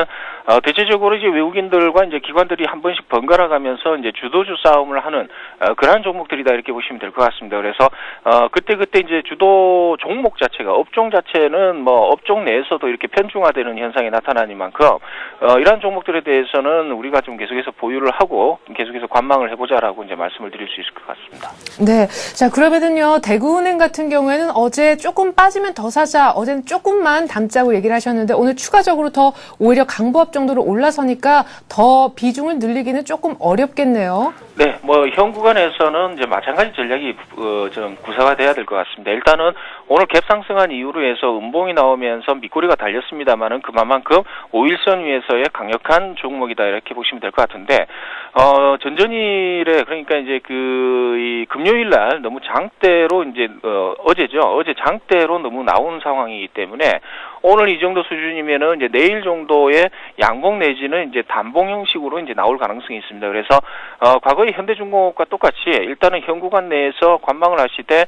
대체적으로 이제 외국인들과 이제 기관들이 한 번씩 번갈아 가면서 이제 주도주 싸움을 하는 그러한 종목들이다 이렇게 보시면 될 것 같습니다. 그래서 그때 이제 주도 종목 자체가 업종 자체는 뭐 업종 내에서도 이렇게 편중화되는 현상이 나타나니만큼 이러한 종목들에 대해서는 우리가 좀 계속해서 보유를 하고 계속해서 관망을 해보자라고 이제 말씀을 드릴 수 있을 것 같습니다. 네. 자, 그러면은요, 대구은행 같은 경우에는 어제 조금 빠지면 더 사자, 어제는 조금만 담자고 얘기를 하셨는데, 오늘 추가적으로 더 오히려 강보합 정도로 올라서니까 더 비중을 늘리기는 조금 어렵겠네요. 네, 뭐 현 구간에서는 이제 마찬가지 전략이 좀 구사가 돼야 될 것 같습니다. 일단은 오늘 갭 상승한 이후로 해서 음봉이 나오면서 밑꼬리가 달렸습니다만은 그만큼 5일선 위에서의 강력한 종목이다 이렇게 보시면 될 것 같은데 전전일에 그러니까 이제 이 금요일 날 너무 장대로 이제 어제 장대로 너무 나온 상황이기 때문에 오늘 이 정도 수준이면은 이제 내일 정도의 양봉 내지는 이제 단봉 형식으로 이제 나올 가능성이 있습니다. 그래서 과거의 현대중공업과 똑같이 일단은 현 구간 내에서 관망을 하실 때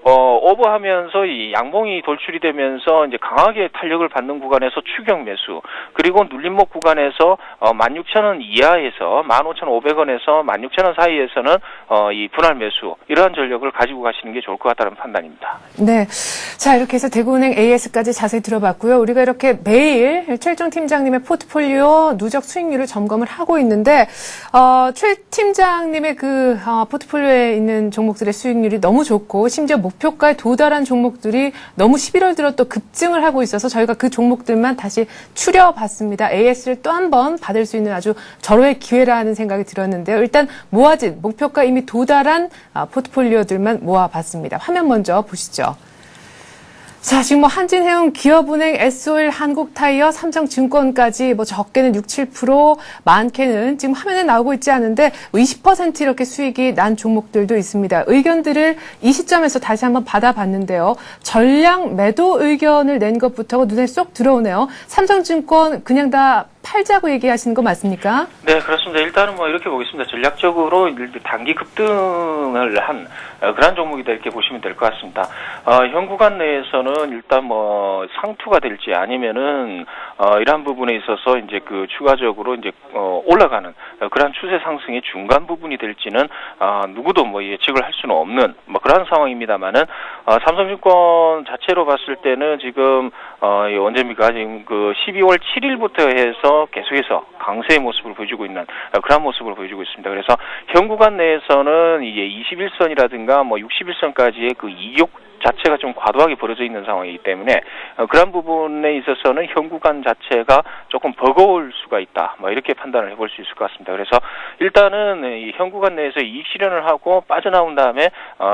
오버하면서 이 양봉이 돌출이 되면서 이제 강하게 탄력을 받는 구간에서 추격 매수, 그리고 눌림목 구간에서 16,000원 이하에서 15,500원에서 16,000원 사이에서는 이 분할 매수, 이러한 전력을 가지고 가시는 게 좋을 것 같다는 판단입니다. 네. 자, 이렇게 해서 대구은행 AS까지 자세히 들어봤고요. 우리가 이렇게 매일 최일종 팀장님의 포트폴리오 누적 수익률을 점검을 하고 있는데 최 팀장님의 그 포트폴리오에 있는 종목들의 수익률이 너무 좋고 심지어 목표가에 도달한 종목들이 너무 11월 들어 또 급증을 하고 있어서 저희가 그 종목들만 다시 추려봤습니다. AS를 또 한 번 받을 수 있는 아주 절호의 기회라 하는 생각이 들었는데요. 일단 모아진 목표가 이미 도달한 포트폴리오들만 모아봤습니다. 화면 먼저 보시죠. 자, 지금 뭐 한진해운, 기업은행, SO일, 한국타이어, 삼성증권까지 뭐 적게는 6, 7%, 많게는 지금 화면에 나오고 있지 않은데 20% 이렇게 수익이 난 종목들도 있습니다. 의견들을 이 시점에서 다시 한번 받아봤는데요. 전량 매도 의견을 낸 것부터가 눈에 쏙 들어오네요. 삼성증권 그냥 다 팔자고 얘기하시는 거 맞습니까? 네, 그렇습니다. 일단은 뭐 이렇게 보겠습니다. 전략적으로 단기 급등을 한 그런 종목이다 이렇게 보시면 될 것 같습니다. 현 구간 내에서는 일단 뭐 상투가 될지 아니면은 이러한 부분에 있어서 이제 그 추가적으로 이제 올라가는 그러한 추세 상승의 중간 부분이 될지는 누구도 뭐 예측을 할 수는 없는 뭐 그런 상황입니다만은 삼성증권 자체로 봤을 때는 지금 언제입니까? 지금 그 12월 7일부터 해서 계속해서 강세의 모습을 보여주고 있는 그런 모습을 보여주고 있습니다. 그래서 현 구간 내에서는 이제 21선이라든가 뭐 61선까지의 그 이격 자체가 좀 과도하게 벌어져 있는 상황이기 때문에 그런 부분에 있어서는 현 구간 자체가 조금 버거울 수가 있다. 뭐 이렇게 판단을 해볼 수 있을 것 같습니다. 그래서 일단은 이 현 구간 내에서 이익 실현을 하고 빠져나온 다음에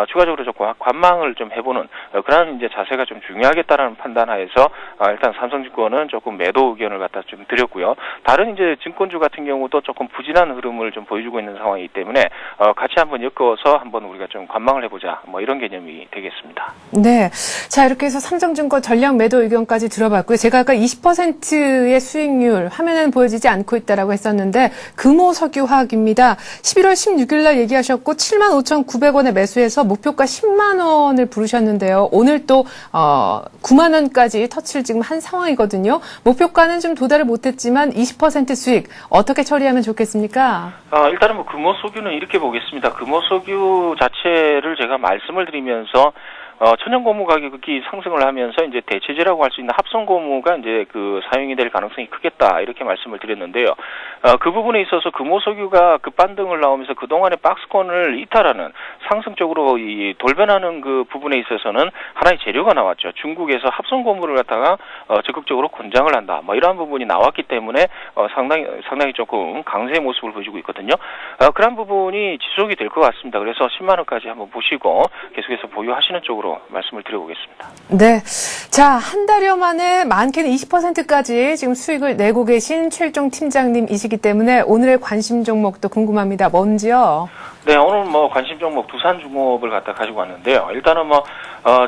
추가적으로 조금 관망을 좀 해보는 그런 이제 자세가 좀 중요하겠다라는 판단하에서 일단 삼성증권은 조금 매도 의견을 갖다 좀 드렸고요. 다른 이제 증권주 같은 경우도 조금 부진한 흐름을 좀 보여주고 있는 상황이기 때문에 같이 한번 엮어서 한번 우리가 좀 관망을 해보자. 뭐 이런 개념이 되겠습니다. 네. 자, 이렇게 해서 삼성증권 전략 매도 의견까지 들어봤고요. 제가 아까 20%의 수익률 화면에는 보여지지 않고 있다라고 했었는데 금호석유화학입니다. 11월 16일 날 얘기하셨고 75,900원에 매수해서 목표가 10만 원을 부르셨는데요. 오늘 또 9만 원까지 터치를 지금 한 상황이거든요. 목표가는 좀 도달을 못했지만 20% 수익 어떻게 처리하면 좋겠습니까? 일단은 뭐 금호석유는 이렇게 보겠습니다. 금호석유 자체를 제가 말씀을 드리면서 천연고무 가격이 상승을 하면서 이제 대체재라고 할 수 있는 합성고무가 이제 그 사용이 될 가능성이 크겠다 이렇게 말씀을 드렸는데요. 그 부분에 있어서 금호석유가 급반등을 나오면서 그동안의 박스권을 이탈하는 상승적으로 이 돌변하는 그 부분에 있어서는 하나의 재료가 나왔죠. 중국에서 합성고무를 갖다가 적극적으로 권장을 한다. 뭐 이러한 부분이 나왔기 때문에 상당히 조금 강세의 모습을 보여주고 있거든요. 그런 부분이 지속이 될 것 같습니다. 그래서 10만 원까지 한번 보시고 계속해서 보유하시는 쪽으로 말씀을 드려보겠습니다. 네. 자, 한 달여 만에 많게는 20%까지 지금 수익을 내고 계신 최일종 팀장님이시기 때문에 오늘의 관심 종목도 궁금합니다. 뭔지요? 네, 오늘 뭐 관심 종목 두산중공업을 갖다 가지고 왔는데요. 일단은 뭐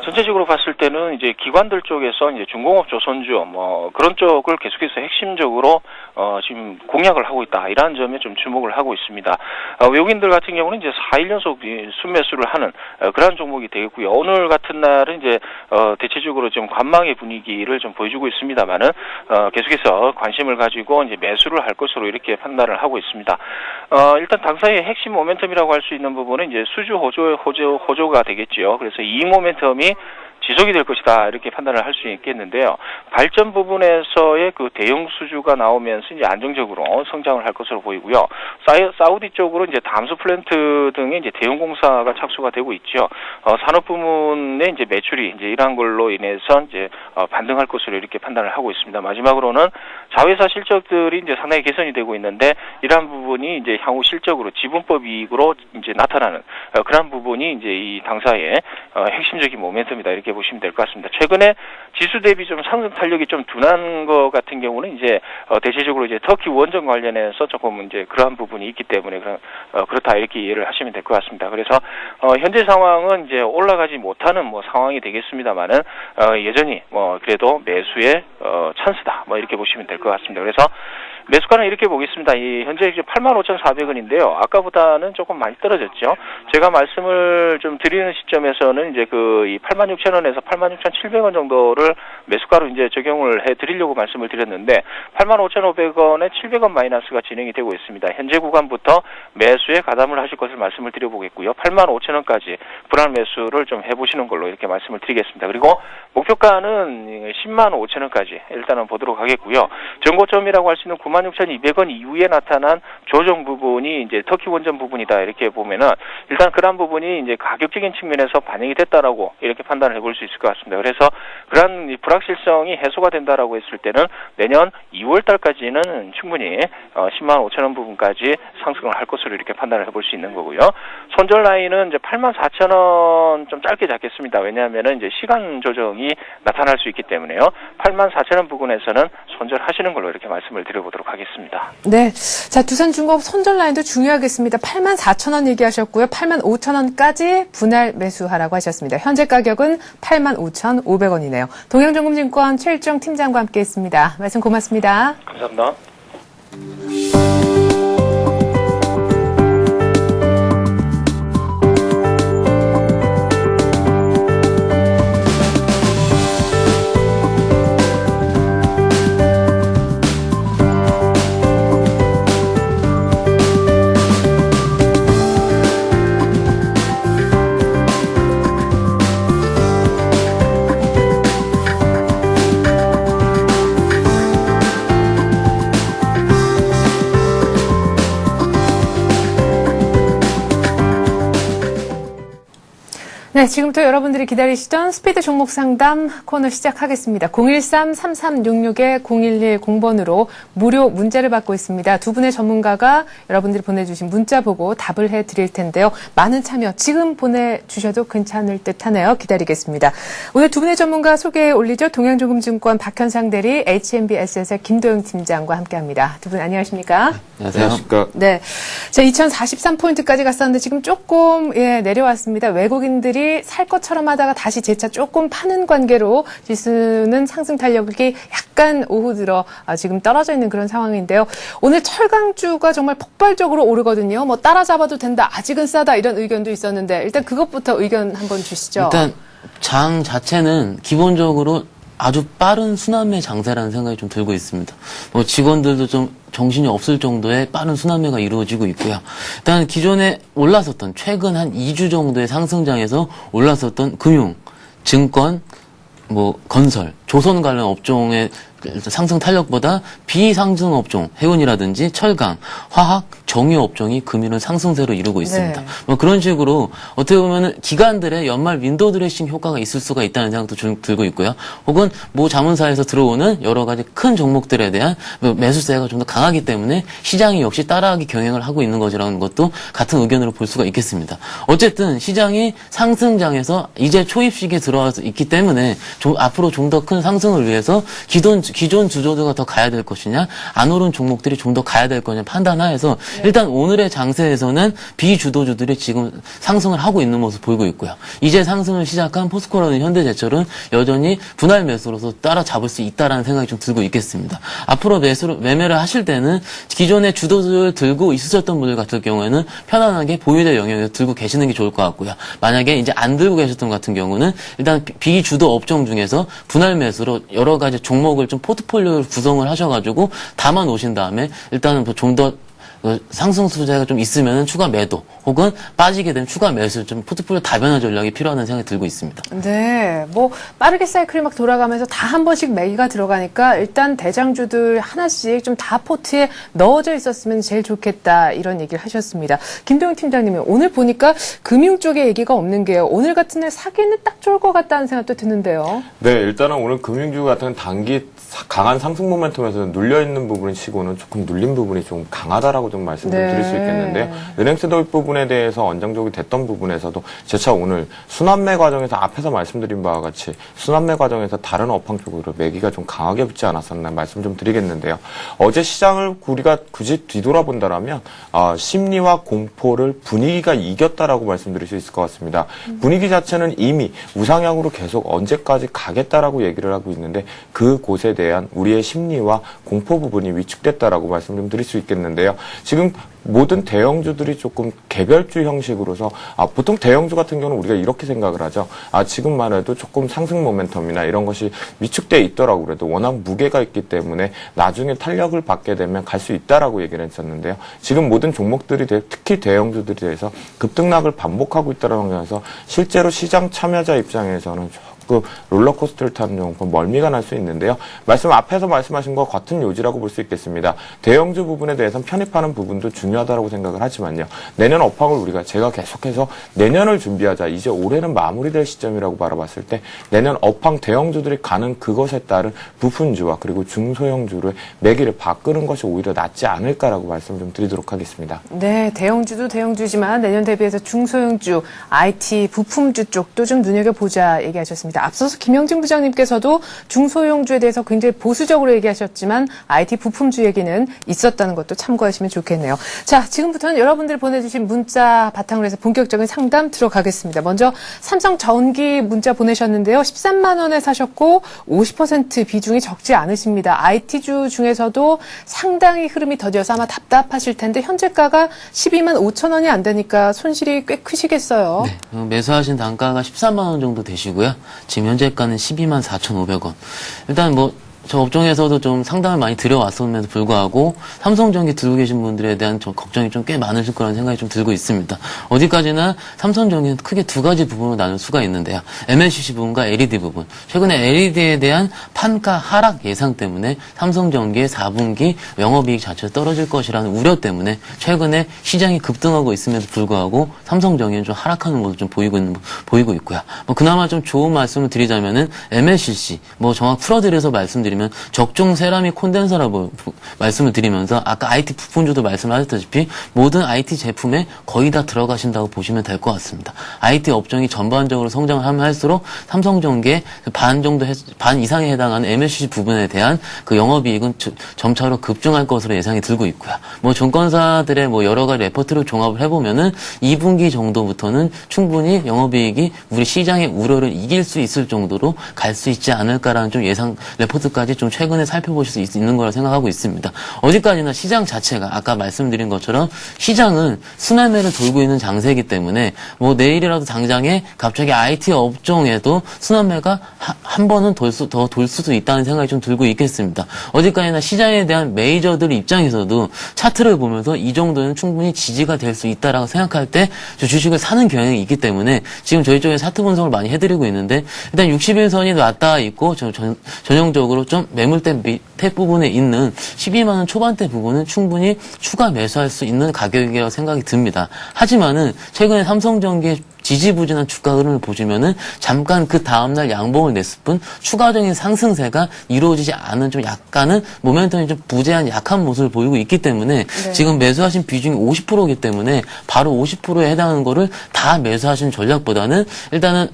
전체적으로 봤을 때는 이제 기관들 쪽에서 이제 중공업 조선주 뭐 그런 쪽을 계속해서 핵심적으로 지금 공략을 하고 있다. 이러한 점에 좀 주목을 하고 있습니다. 외국인들 같은 경우는 이제 4일 연속 순매수를 하는 그러한 종목이 되겠고요. 오늘 같은 날은 이제 대체적으로 좀 관망의 분위기를 좀 보여주고 있습니다만은 계속해서 관심을 가지고 이제 매수를 할 것으로 이렇게 판단을 하고 있습니다. 일단 당사의 핵심 모멘텀이라고 할 수 있는 부분은 이제 수주 호조가 되겠지요. 그래서 이 모멘텀이 지속이 될 것이다 이렇게 판단을 할 수 있겠는데요. 발전 부분에서의 그 대형 수주가 나오면서 이제 안정적으로 성장을 할 것으로 보이고요. 사우디 쪽으로 이제 담수 플랜트 등의 이제 대형 공사가 착수가 되고 있죠. 산업 부문의 이제 매출이 이제 이러한 걸로 인해서 이제 반등할 것으로 이렇게 판단을 하고 있습니다. 마지막으로는 자회사 실적들이 이제 상당히 개선이 되고 있는데 이러한 부분이 이제 향후 실적으로 지분법 이익으로 이제 나타나는 그런 부분이 이제 이 당사의 핵심적인 모멘텀이다 이렇게 보시면 될 것 같습니다. 최근에 지수 대비 좀 상승 탄력이 좀 둔한 것 같은 경우는 이제 대체적으로 이제 터키 원전 관련해서 조금 이제 그러한 부분이 있기 때문에 그렇다 이렇게 이해를 하시면 될 것 같습니다. 그래서 현재 상황은 이제 올라가지 못하는 뭐 상황이 되겠습니다만은 여전히 뭐 그래도 매수의 찬스다 뭐 이렇게 보시면 될 것 같습니다. 그래서 매수가는 이렇게 보겠습니다. 현재 이제 85,400원인데요. 아까보다는 조금 많이 떨어졌죠. 제가 말씀을 좀 드리는 시점에서는 이제 이 86,000원에서 86,700원 정도를 매수가로 이제 적용을 해 드리려고 말씀을 드렸는데 85,500원에 700원 마이너스가 진행이 되고 있습니다. 현재 구간부터 매수에 가담을 하실 것을 말씀을 드려보겠고요. 85,000원까지 불안 매수를 좀 해보시는 걸로 이렇게 말씀을 드리겠습니다. 그리고 목표가는 105,000원까지 일단은 보도록 하겠고요. 전고점이라고 할 수 있는 96,200원 이후에 나타난 조정 부분이 이제 터키 원전 부분이다 이렇게 보면은 일단 그런 부분이 이제 가격적인 측면에서 반영이 됐다라고 이렇게 판단을 해볼 수 있을 것 같습니다. 그래서 그런 불확실성이 해소가 된다라고 했을 때는 내년 2월 달까지는 충분히 105,000원 부분까지 상승을 할 것으로 이렇게 판단을 해볼 수 있는 거고요. 손절 라인은 이제 84,000원 좀 짧게 잡겠습니다. 왜냐하면은 이제 시간 조정이 나타날 수 있기 때문에요. 84,000원 부근에서는 손절하시는 걸로 이렇게 말씀을 드려보도록 하겠습니다. 네. 자, 두산중공업 손절 라인도 중요하겠습니다. 84,000원 얘기하셨고요. 85,000원까지 분할 매수하라고 하셨습니다. 현재 가격은 85,500원이네요. 동양정금증권 최일종 팀장과 함께했습니다. 말씀 고맙습니다. 감사합니다. 네, 지금부터 여러분들이 기다리시던 스피드 종목 상담 코너 시작하겠습니다. 013-3366-0110번으로 무료 문자를 받고 있습니다. 두 분의 전문가가 여러분들이 보내주신 문자 보고 답을 해드릴 텐데요. 많은 참여 지금 보내주셔도 괜찮을 듯 하네요. 기다리겠습니다. 오늘 두 분의 전문가 소개해 올리죠. 동양조금증권 박현상 대리, HMBSS의 김도영 팀장과 함께합니다. 두 분 안녕하십니까? 안녕하십니까? 네, 자 2043포인트까지 갔었는데 지금 조금 내려왔습니다. 외국인들이 살 것처럼 하다가 다시 재차 조금 파는 관계로 지수는 상승 탄력이 약간 오후 들어 지금 떨어져 있는 그런 상황인데요. 오늘 철강주가 정말 폭발적으로 오르거든요. 뭐 따라잡아도 된다, 아직은 싸다 이런 의견도 있었는데 일단 그것부터 의견 한번 주시죠. 일단 장 자체는 기본적으로 아주 빠른 순환매 장세라는 생각이 좀 들고 있습니다. 뭐 직원들도 좀 정신이 없을 정도의 빠른 순환매가 이루어지고 있고요. 일단 기존에 올랐었던 최근 한 2주 정도의 상승장에서 올랐었던 금융, 증권, 뭐 건설, 조선 관련 업종의 상승 탄력보다 비상승 업종, 해운이라든지 철강, 화학, 정유 업종이 금일은 상승세로 이루고 있습니다. 네. 뭐 그런 식으로 어떻게 보면은 기관들의 연말 윈도우 드레싱 효과가 있을 수가 있다는 생각도 좀 들고 있고요. 혹은 모 자문사에서 들어오는 여러 가지 큰 종목들에 대한 매수세가 좀 더 강하기 때문에 시장이 역시 따라하기 경행을 하고 있는 것이라는 것도 같은 의견으로 볼 수가 있겠습니다. 어쨌든 시장이 상승장에서 이제 초입식에 들어와서 있기 때문에 앞으로 좀 더 큰 상승을 위해서 기존 주조주가 더 가야 될 것이냐, 안 오른 종목들이 좀 더 가야 될 거냐 판단하에서 일단 오늘의 장세에서는 비주도주들이 지금 상승을 하고 있는 모습 보이고 있고요. 이제 상승을 시작한 포스코라는 현대제철은 여전히 분할 매수로서 따라잡을 수 있다라는 생각이 좀 들고 있겠습니다. 앞으로 매매를 하실 때는 기존의 주도주를 들고 있으셨던 분들 같은 경우에는 편안하게 보유대 영역에 들고 계시는 게 좋을 것 같고요. 만약에 이제 안 들고 계셨던 것 같은 경우는 일단 비주도 업종 중에서 분할 매수로 여러 가지 종목을 좀 포트폴리오를 구성을 하셔가지고 담아 놓으신 다음에 일단은 좀 더 상승 수재가 좀 있으면 추가 매도 혹은 빠지게 되면 추가 매수 좀 포트폴리오 다변화 전략이 필요하다는 생각이 들고 있습니다. 네, 뭐 빠르게 사이클이 막 돌아가면서 다 한 번씩 매기가 들어가니까 일단 대장주들 하나씩 좀 다 포트에 넣어져 있었으면 제일 좋겠다 이런 얘기를 하셨습니다. 김도영 팀장님이 오늘 보니까 금융 쪽에 얘기가 없는 게요. 오늘 같은 날 사기는 딱 좋을 것 같다는 생각도 드는데요. 네, 일단은 오늘 금융주 같은 단기 강한 상승 모멘텀에서 눌려있는 부분 치고는 조금 눌린 부분이 좀 강하다라고 좀 말씀 좀 드릴 수 있겠는데요. 은행세 도입 부분에 대해서 언정적이 됐던 부분에서도 재차 오늘 순환매 과정에서 앞에서 말씀드린 바와 같이 순환매 과정에서 다른 업황 쪽으로 매기가 좀 강하게 붙지 않았었나 말씀 좀 드리겠는데요. 어제 시장을 우리가 굳이 뒤돌아본다라면 심리와 공포를 분위기가 이겼다라고 말씀드릴 수 있을 것 같습니다. 분위기 자체는 이미 우상향으로 계속 언제까지 가겠다라고 얘기를 하고 있는데 그곳에 대한 우리의 심리와 공포 부분이 위축됐다라고 말씀 좀 드릴 수 있겠는데요. 지금 모든 대형주들이 조금 개별주 형식으로서 보통 대형주 같은 경우는 우리가 이렇게 생각을 하죠. 지금만 해도 조금 상승 모멘텀이나 이런 것이 위축돼 있더라고 그래도 워낙 무게가 있기 때문에 나중에 탄력을 받게 되면 갈 수 있다라고 얘기를 했었는데요. 지금 모든 종목들이 특히 대형주들에 대해서 급등락을 반복하고 있다는 점에서 실제로 시장 참여자 입장에서는 그 롤러코스터를 타는 종목은 멀미가 날 수 있는데요. 앞에서 말씀하신 것과 같은 요지라고 볼 수 있겠습니다. 대형주 부분에 대해서는 편입하는 부분도 중요하다고 생각을 하지만요. 내년 업황을 제가 계속해서 내년을 준비하자. 이제 올해는 마무리될 시점이라고 바라봤을 때 내년 업황 대형주들이 가는 그것에 따른 부품주와 그리고 중소형주를 매기를 바꾸는 것이 오히려 낫지 않을까라고 말씀 좀 드리도록 하겠습니다. 네, 대형주도 대형주지만 내년 대비해서 중소형주, IT, 부품주 쪽도 좀 눈여겨보자 얘기하셨습니다. 앞서서 김영진 부장님께서도 중소형주에 대해서 굉장히 보수적으로 얘기하셨지만 IT 부품주 얘기는 있었다는 것도 참고하시면 좋겠네요. 자, 지금부터는 여러분들 보내주신 문자 바탕으로 해서 본격적인 상담 들어가겠습니다. 먼저 삼성전기 문자 보내셨는데요. 13만 원에 사셨고 50% 비중이 적지 않으십니다. IT주 중에서도 상당히 흐름이 더뎌서 아마 답답하실 텐데 현재가가 12만 5천 원이 안 되니까 손실이 꽤 크시겠어요. 네, 매수하신 단가가 13만 원 정도 되시고요. 지금 현재가는 12만 4,500원. 일단 뭐 저 업종에서도 좀 상담을 많이 드려왔음에도 불구하고 삼성전기 들고 계신 분들에 대한 걱정이 좀 꽤 많으실 거라는 생각이 좀 들고 있습니다. 어디까지나 삼성전기는 크게 두 가지 부분으로 나눌 수가 있는데요. MLCC 부분과 LED 부분. 최근에 LED에 대한 판가 하락 예상 때문에 삼성전기의 4분기 영업이익 자체가 떨어질 것이라는 우려 때문에 최근에 시장이 급등하고 있음에도 불구하고 삼성전기는 좀 하락하는 모습을 좀 보이고 있고요. 그나마 좀 좋은 말씀을 드리자면은 MLCC 정확 풀어드려서 말씀드리면 적중 세라믹 콘덴서라고 말씀을 드리면서 아까 IT 부품주도 말씀하셨다시피 모든 IT 제품에 거의 다 들어가신다고 보시면 될 것 같습니다. IT 업종이 전반적으로 성장을 하면 할수록 삼성전기의 반 이상에 해당하는 MLCC 부분에 대한 그 영업이익은 점차로 급증할 것으로 예상이 들고 있고요. 증권사들의 여러 가지 레포트를 종합을 해보면은 2분기 정도부터는 충분히 영업이익이 우리 시장의 우려를 이길 수 있을 정도로 갈 수 있지 않을까라는 좀 예상 레포트까지 좀 최근에 살펴보실 수 있는 거라 생각하고 있습니다. 어디까지나 시장 자체가 아까 말씀드린 것처럼 시장은 순환매를 돌고 있는 장세이기 때문에 내일이라도 당장에 갑자기 IT 업종에도 순환매가 한 번은 더 돌 수도 있다는 생각이 좀 들고 있겠습니다. 어디까지나 시장에 대한 메이저들 입장에서도 차트를 보면서 이 정도는 충분히 지지가 될 수 있다라고 생각할 때 주식을 사는 경향이 있기 때문에 지금 저희 쪽에 차트 분석을 많이 해드리고 있는데 일단 60일선이 왔다 있고 전형적으로 좀 매물대 밑에 부분에 있는 12만원 초반대 부분은 충분히 추가 매수할 수 있는 가격이라고 생각이 듭니다. 하지만은 최근에 삼성전기의 지지부진한 주가 흐름을 보시면은 잠깐 그 다음날 양봉을 냈을 뿐 추가적인 상승세가 이루어지지 않은 좀 약간은 모멘텀이 좀 부재한 약한 모습을 보이고 있기 때문에 네. 지금 매수하신 비중이 50%이기 때문에 바로 50%에 해당하는 거를 다 매수하신 전략보다는 일단은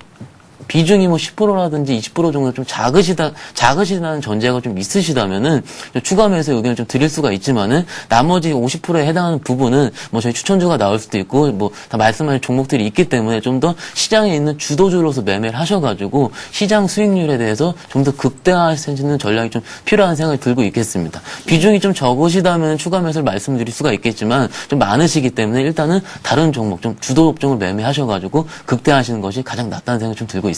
비중이 10%라든지 20% 정도 좀 작으시다는 전제가 좀 있으시다면은 추가 매수 의견을 좀 드릴 수가 있지만은 나머지 50%에 해당하는 부분은 저희 추천주가 나올 수도 있고 다 말씀하신 종목들이 있기 때문에 좀 더 시장에 있는 주도주로서 매매를 하셔가지고 시장 수익률에 대해서 좀 더 극대화하시는 전략이 좀 필요한 생각이 들고 있겠습니다. 비중이 좀 적으시다면 추가 매수를 말씀드릴 수가 있겠지만 좀 많으시기 때문에 일단은 다른 종목 좀 주도 업종을 매매하셔가지고 극대화하시는 것이 가장 낫다는 생각이 좀 들고 있습니다.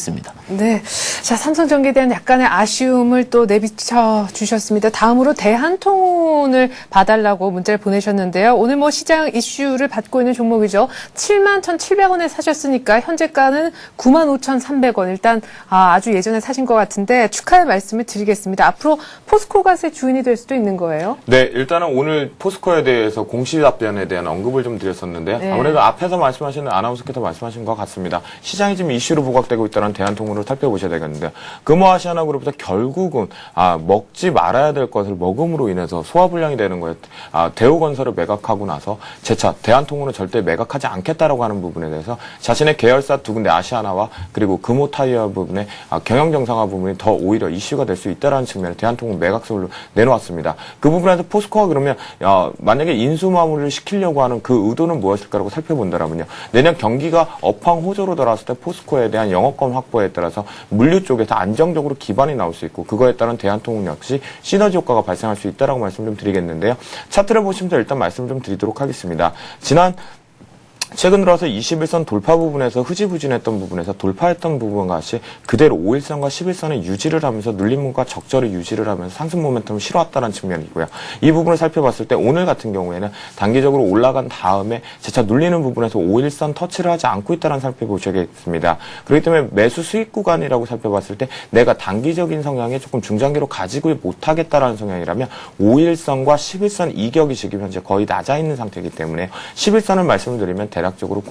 네. 자, 삼성전기에 대한 약간의 아쉬움을 또 내비쳐 주셨습니다. 다음으로 대한통운을 봐달라고 문자를 보내셨는데요. 오늘 시장 이슈를 받고 있는 종목이죠. 71,700원에 사셨으니까 현재가는 95,300원. 일단 아주 예전에 사신 것 같은데 축하의 말씀을 드리겠습니다. 앞으로 포스코가스의 주인이 될 수도 있는 거예요? 네, 일단은 오늘 포스코에 대해서 공시 답변에 대한 언급을 좀 드렸었는데요. 네. 아무래도 앞에서 말씀하시는 아나운서께서 말씀하신 것 같습니다. 시장이 지금 이슈로 부각되고 있다는 대한통운을 살펴보셔야 되겠는데요. 금호아시아나그룹에서 결국은 먹지 말아야 될 것을 먹음으로 인해서 소화불량이 되는 거예요. 대우건설을 매각하고 나서 재차 대한통운은 절대 매각하지 않겠다라고 하는 부분에 대해서 자신의 계열사 두 군데 아시아나와 그리고 금호타이어 부분에 경영 정상화 부분이 더 오히려 이슈가 될 수 있다라는 측면에 대한통운 매각서를 내놓았습니다. 그 부분에서 포스코가 그러면 만약에 인수 마무리를 시키려고 하는 그 의도는 무엇일까라고 살펴본다라면요. 내년 경기가 업황 호조로 돌아왔을 때 포스코에 대한 영업권 확보에 따라서 물류 쪽에서 안정적으로 기반이 나올 수 있고 그거에 따른 대한통운 역시 시너지 효과가 발생할 수 있다라고 말씀 좀 드리겠는데요. 차트를 보시면서 일단 말씀을 좀 드리도록 하겠습니다. 최근 들어서 21선 돌파 부분에서 흐지부진했던 부분에서 돌파했던 부분과 같이 그대로 5일선과 11선을 유지를 하면서 눌림목과 적절히 유지를 하면서 상승 모멘텀을 실어왔다는 측면이고요. 이 부분을 살펴봤을 때 오늘 같은 경우에는 단기적으로 올라간 다음에 재차 눌리는 부분에서 5일선 터치를 하지 않고 있다는 살펴보셔야겠습니다. 그렇기 때문에 매수 수익 구간이라고 살펴봤을 때 내가 단기적인 성향에 조금 중장기로 가지고 못하겠다라는 성향이라면 5일선과 11선 이격이 지금 현재 거의 낮아 있는 상태이기 때문에 11선을 말씀드리면 대략적으로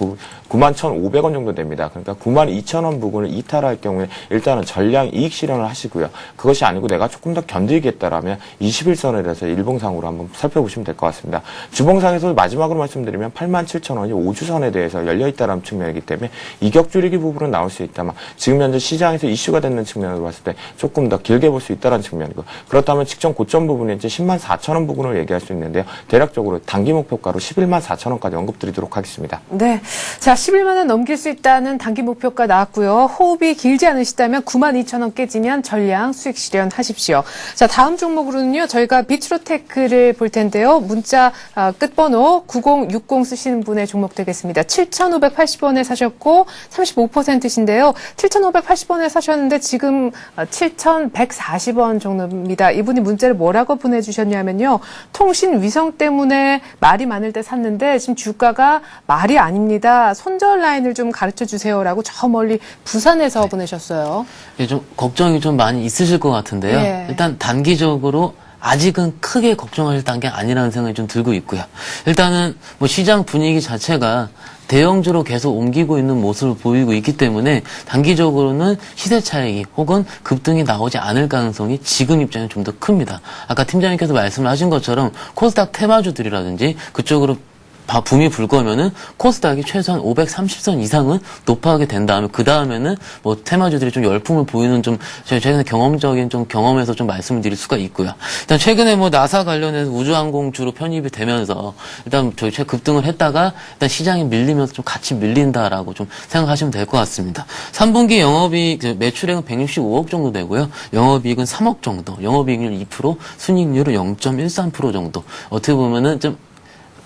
91,500원 정도 됩니다. 그러니까 92,000원 부분을 이탈할 경우에 일단은 전량 이익 실현을 하시고요. 그것이 아니고 내가 조금 더 견디겠다라면 21선에 대해서 일봉상으로 한번 살펴보시면 될 것 같습니다. 주봉상에서 마지막으로 말씀드리면 87,000원이 5주선에 대해서 열려있다는 측면이기 때문에 이격 줄이기 부분은 나올 수 있다만 지금 현재 시장에서 이슈가 되는 측면으로 봤을 때 조금 더 길게 볼 수 있다는 측면이고 그렇다면 직전 고점 부분이 이제 104,000원 부분을 얘기할 수 있는데요. 대략적으로 단기 목표가로 114,000원까지 언급드리도록 하겠습니다. 있습니다. 네. 자, 11만 원 넘길 수 있다는 단기 목표가 나왔고요. 호흡이 길지 않으시다면 92,000원 깨지면 전량 수익 실현하십시오. 자, 다음 종목으로는요. 저희가 비트로테크를 볼 텐데요. 문자 끝번호 9060 쓰시는 분의 종목 되겠습니다. 7,580원에 사셨고 35%신데요. 7,580원에 사셨는데 지금 7,140원 정도입니다. 이분이 문자를 뭐라고 보내주셨냐면요. 통신 위성 때문에 말이 많을 때 샀는데 지금 주가가 말이 아닙니다. 손절 라인을 좀 가르쳐 주세요라고 저 멀리 부산에서 보내셨어요. 예, 좀 걱정이 좀 많이 있으실 것 같은데요. 예. 일단 단기적으로 아직은 크게 걱정하실 단계 아니라는 생각이 좀 들고 있고요. 일단은 뭐 시장 분위기 자체가 대형주로 계속 옮기고 있는 모습을 보이고 있기 때문에 단기적으로는 시세 차익이 혹은 급등이 나오지 않을 가능성이 지금 입장에 좀 더 큽니다. 아까 팀장님께서 말씀을 하신 것처럼 코스닥 테마주들이라든지 그쪽으로 붐이 불 거면은 코스닥이 최소한 530선 이상은 높아하게 된 다음에 그 다음에는 뭐 테마주들이 좀 열풍을 보이는 좀 최근에 경험적인 좀 경험에서 좀 말씀을 드릴 수가 있고요. 일단 최근에 뭐 나사 관련해서 우주항공주로 편입이 되면서 일단 저희 급등을 했다가 일단 시장이 밀리면서 좀 같이 밀린다라고 좀 생각하시면 될 것 같습니다. 3분기 영업이익 매출액은 165억 정도 되고요. 영업이익은 3억 정도, 영업이익률 2%, 순이익률은 0.13% 정도. 어떻게 보면은 좀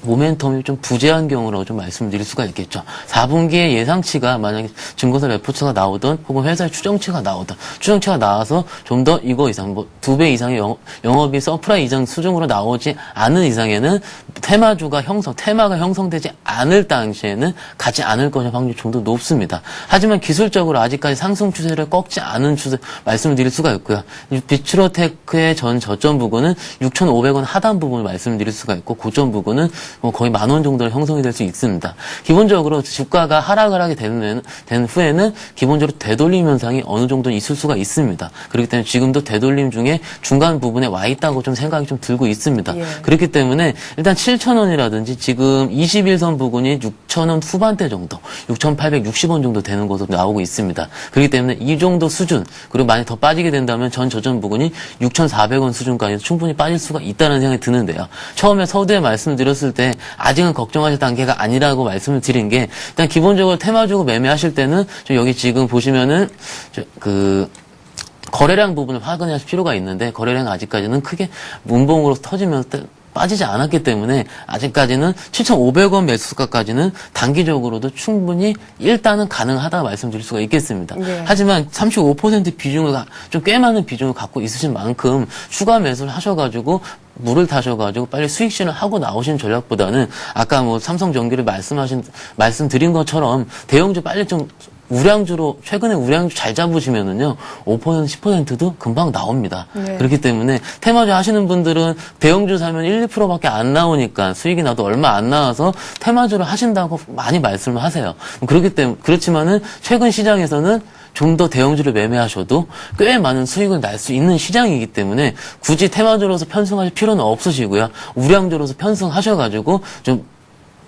모멘텀이 좀 부재한 경우라고 좀 말씀드릴 수가 있겠죠. 4분기에 예상치가 만약에 증거사 레포츠가 나오던 혹은 회사의 추정치가 나오던 추정치가 나와서 좀 더 이거 이상 뭐 2배 이상의 영업이 서프라이 이상 수준으로 나오지 않은 이상에는 테마가 형성되지 않을 당시에는 가지 않을 것의 확률이 좀 더 높습니다. 하지만 기술적으로 아직까지 상승 추세를 꺾지 않은 추세 말씀을 드릴 수가 있고요. 비트로테크의 전 저점 부근은 6,500원 하단 부분을 말씀드릴 수가 있고 고점 부근은 거의 10,000원 정도로 형성이 될 수 있습니다. 기본적으로 주가가 하락을 하게 된 후에는 기본적으로 되돌림 현상이 어느 정도 있을 수가 있습니다. 그렇기 때문에 지금도 되돌림 중에 중간 부분에 와 있다고 좀 생각이 좀 들고 있습니다. 예. 그렇기 때문에 일단 7,000원이라든지 지금 21선 부근이 6,000원 후반대 정도, 6,860원 정도 되는 것으로 나오고 있습니다. 그렇기 때문에 이 정도 수준, 그리고 많이 더 빠지게 된다면 전 저점 부근이 6,400원 수준까지 충분히 빠질 수가 있다는 생각이 드는데요. 처음에 서두에 말씀드렸을 때 아직은 걱정하실 단계가 아니라고 말씀을 드린 게 일단 기본적으로 테마주고 매매하실 때는 여기 지금 보시면은 거래량 부분을 확인하실 필요가 있는데 거래량 아직까지는 크게 문봉으로 터지면서 빠지지 않았기 때문에 아직까지는 7,500원 매수가까지는 단기적으로도 충분히 일단은 가능하다 말씀드릴 수가 있겠습니다. 네. 하지만 35% 비중을 좀 꽤 많은 비중을 갖고 있으신 만큼 추가 매수를 하셔가지고 물을 타셔가지고 빨리 수익 실현을 하고 나오신 전략보다는 아까 뭐 삼성전기를 말씀드린 것처럼 대형주 빨리 좀 우량주로 최근에 우량주 잘 잡으시면은요 5% 10%도 금방 나옵니다. 네. 그렇기 때문에 테마주 하시는 분들은 대형주 사면 1, 2%밖에 안 나오니까 수익이 나도 얼마 안 나와서 테마주를 하신다고 많이 말씀을 하세요. 그렇지만은 최근 시장에서는 좀 더 대형주를 매매하셔도 꽤 많은 수익을 날 수 있는 시장이기 때문에 굳이 테마주로서 편승하실 필요는 없으시고요. 우량주로서 편승하셔가지고 좀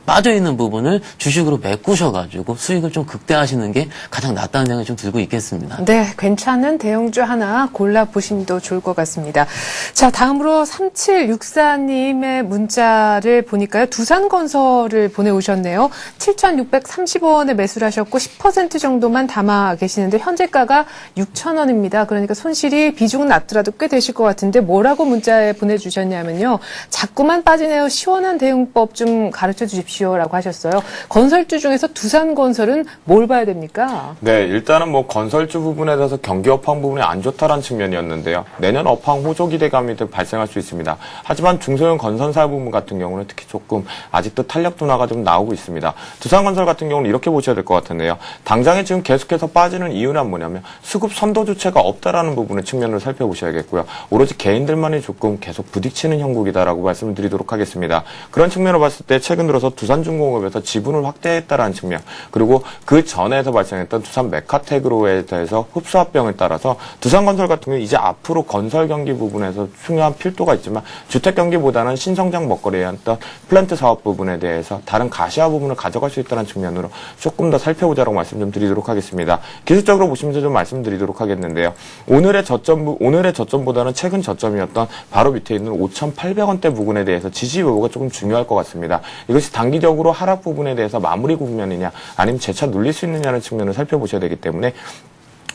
빠져있는 부분을 주식으로 메꾸셔가지고 수익을 좀 극대화하시는 게 가장 낫다는 생각이 좀 들고 있겠습니다. 네, 괜찮은 대형주 하나 골라보심도 좋을 것 같습니다. 자, 다음으로 3764님의 문자를 보니까요. 두산건설을 보내오셨네요. 7,630원에 매수를 하셨고 10% 정도만 담아 계시는데 현재가가 6,000원입니다. 그러니까 손실이 비중은 낮더라도 꽤 되실 것 같은데 뭐라고 문자에 보내주셨냐면요. 자꾸만 빠지네요. 시원한 대응법 좀 가르쳐 주십시오. 라고 하셨어요. 건설주 중에서 두산건설은 뭘 봐야 됩니까? 네, 일단은 뭐 건설주 부분에 대해서 경기 업황 부분이 안 좋다라는 측면이었는데요. 내년 업황 호조 기대감이 발생할 수 있습니다. 하지만 중소형 건설사 부분 같은 경우는 특히 조금 아직도 탄력 둔화가 좀 나오고 있습니다. 두산건설 같은 경우는 이렇게 보셔야 될 것 같은데요. 당장에 지금 계속해서 빠지는 이유는 뭐냐면 수급 선도 주체가 없다라는 부분의 측면으로 살펴보셔야겠고요. 오로지 개인들만이 조금 계속 부딪히는 형국이다라고 말씀을 드리도록 하겠습니다. 그런 측면으로 봤을 때 최근 들어서 두산중공업에서 지분을 확대했다라는 측면, 그리고 그 전에서 발생했던 두산 메카테그로에 대해서 흡수합병에 따라서 두산건설 같은 경우 이제 앞으로 건설 경기 부분에서 중요한 필도가 있지만 주택 경기보다는 신성장 먹거리였던 플랜트 사업 부분에 대해서 다른 가시화 부분을 가져갈 수 있다는 측면으로 조금 더 살펴보자라고 말씀 좀 드리도록 하겠습니다. 기술적으로 보시면서 좀 말씀드리도록 하겠는데요. 오늘의 저점보다는 최근 저점이었던 바로 밑에 있는 5,800원대 부분에 대해서 지지 여부가 조금 중요할 것 같습니다. 이것이 단기 단기적으로 하락 부분에 대해서 마무리 국면이냐 아니면 재차 눌릴 수 있느냐는 측면을 살펴보셔야 되기 때문에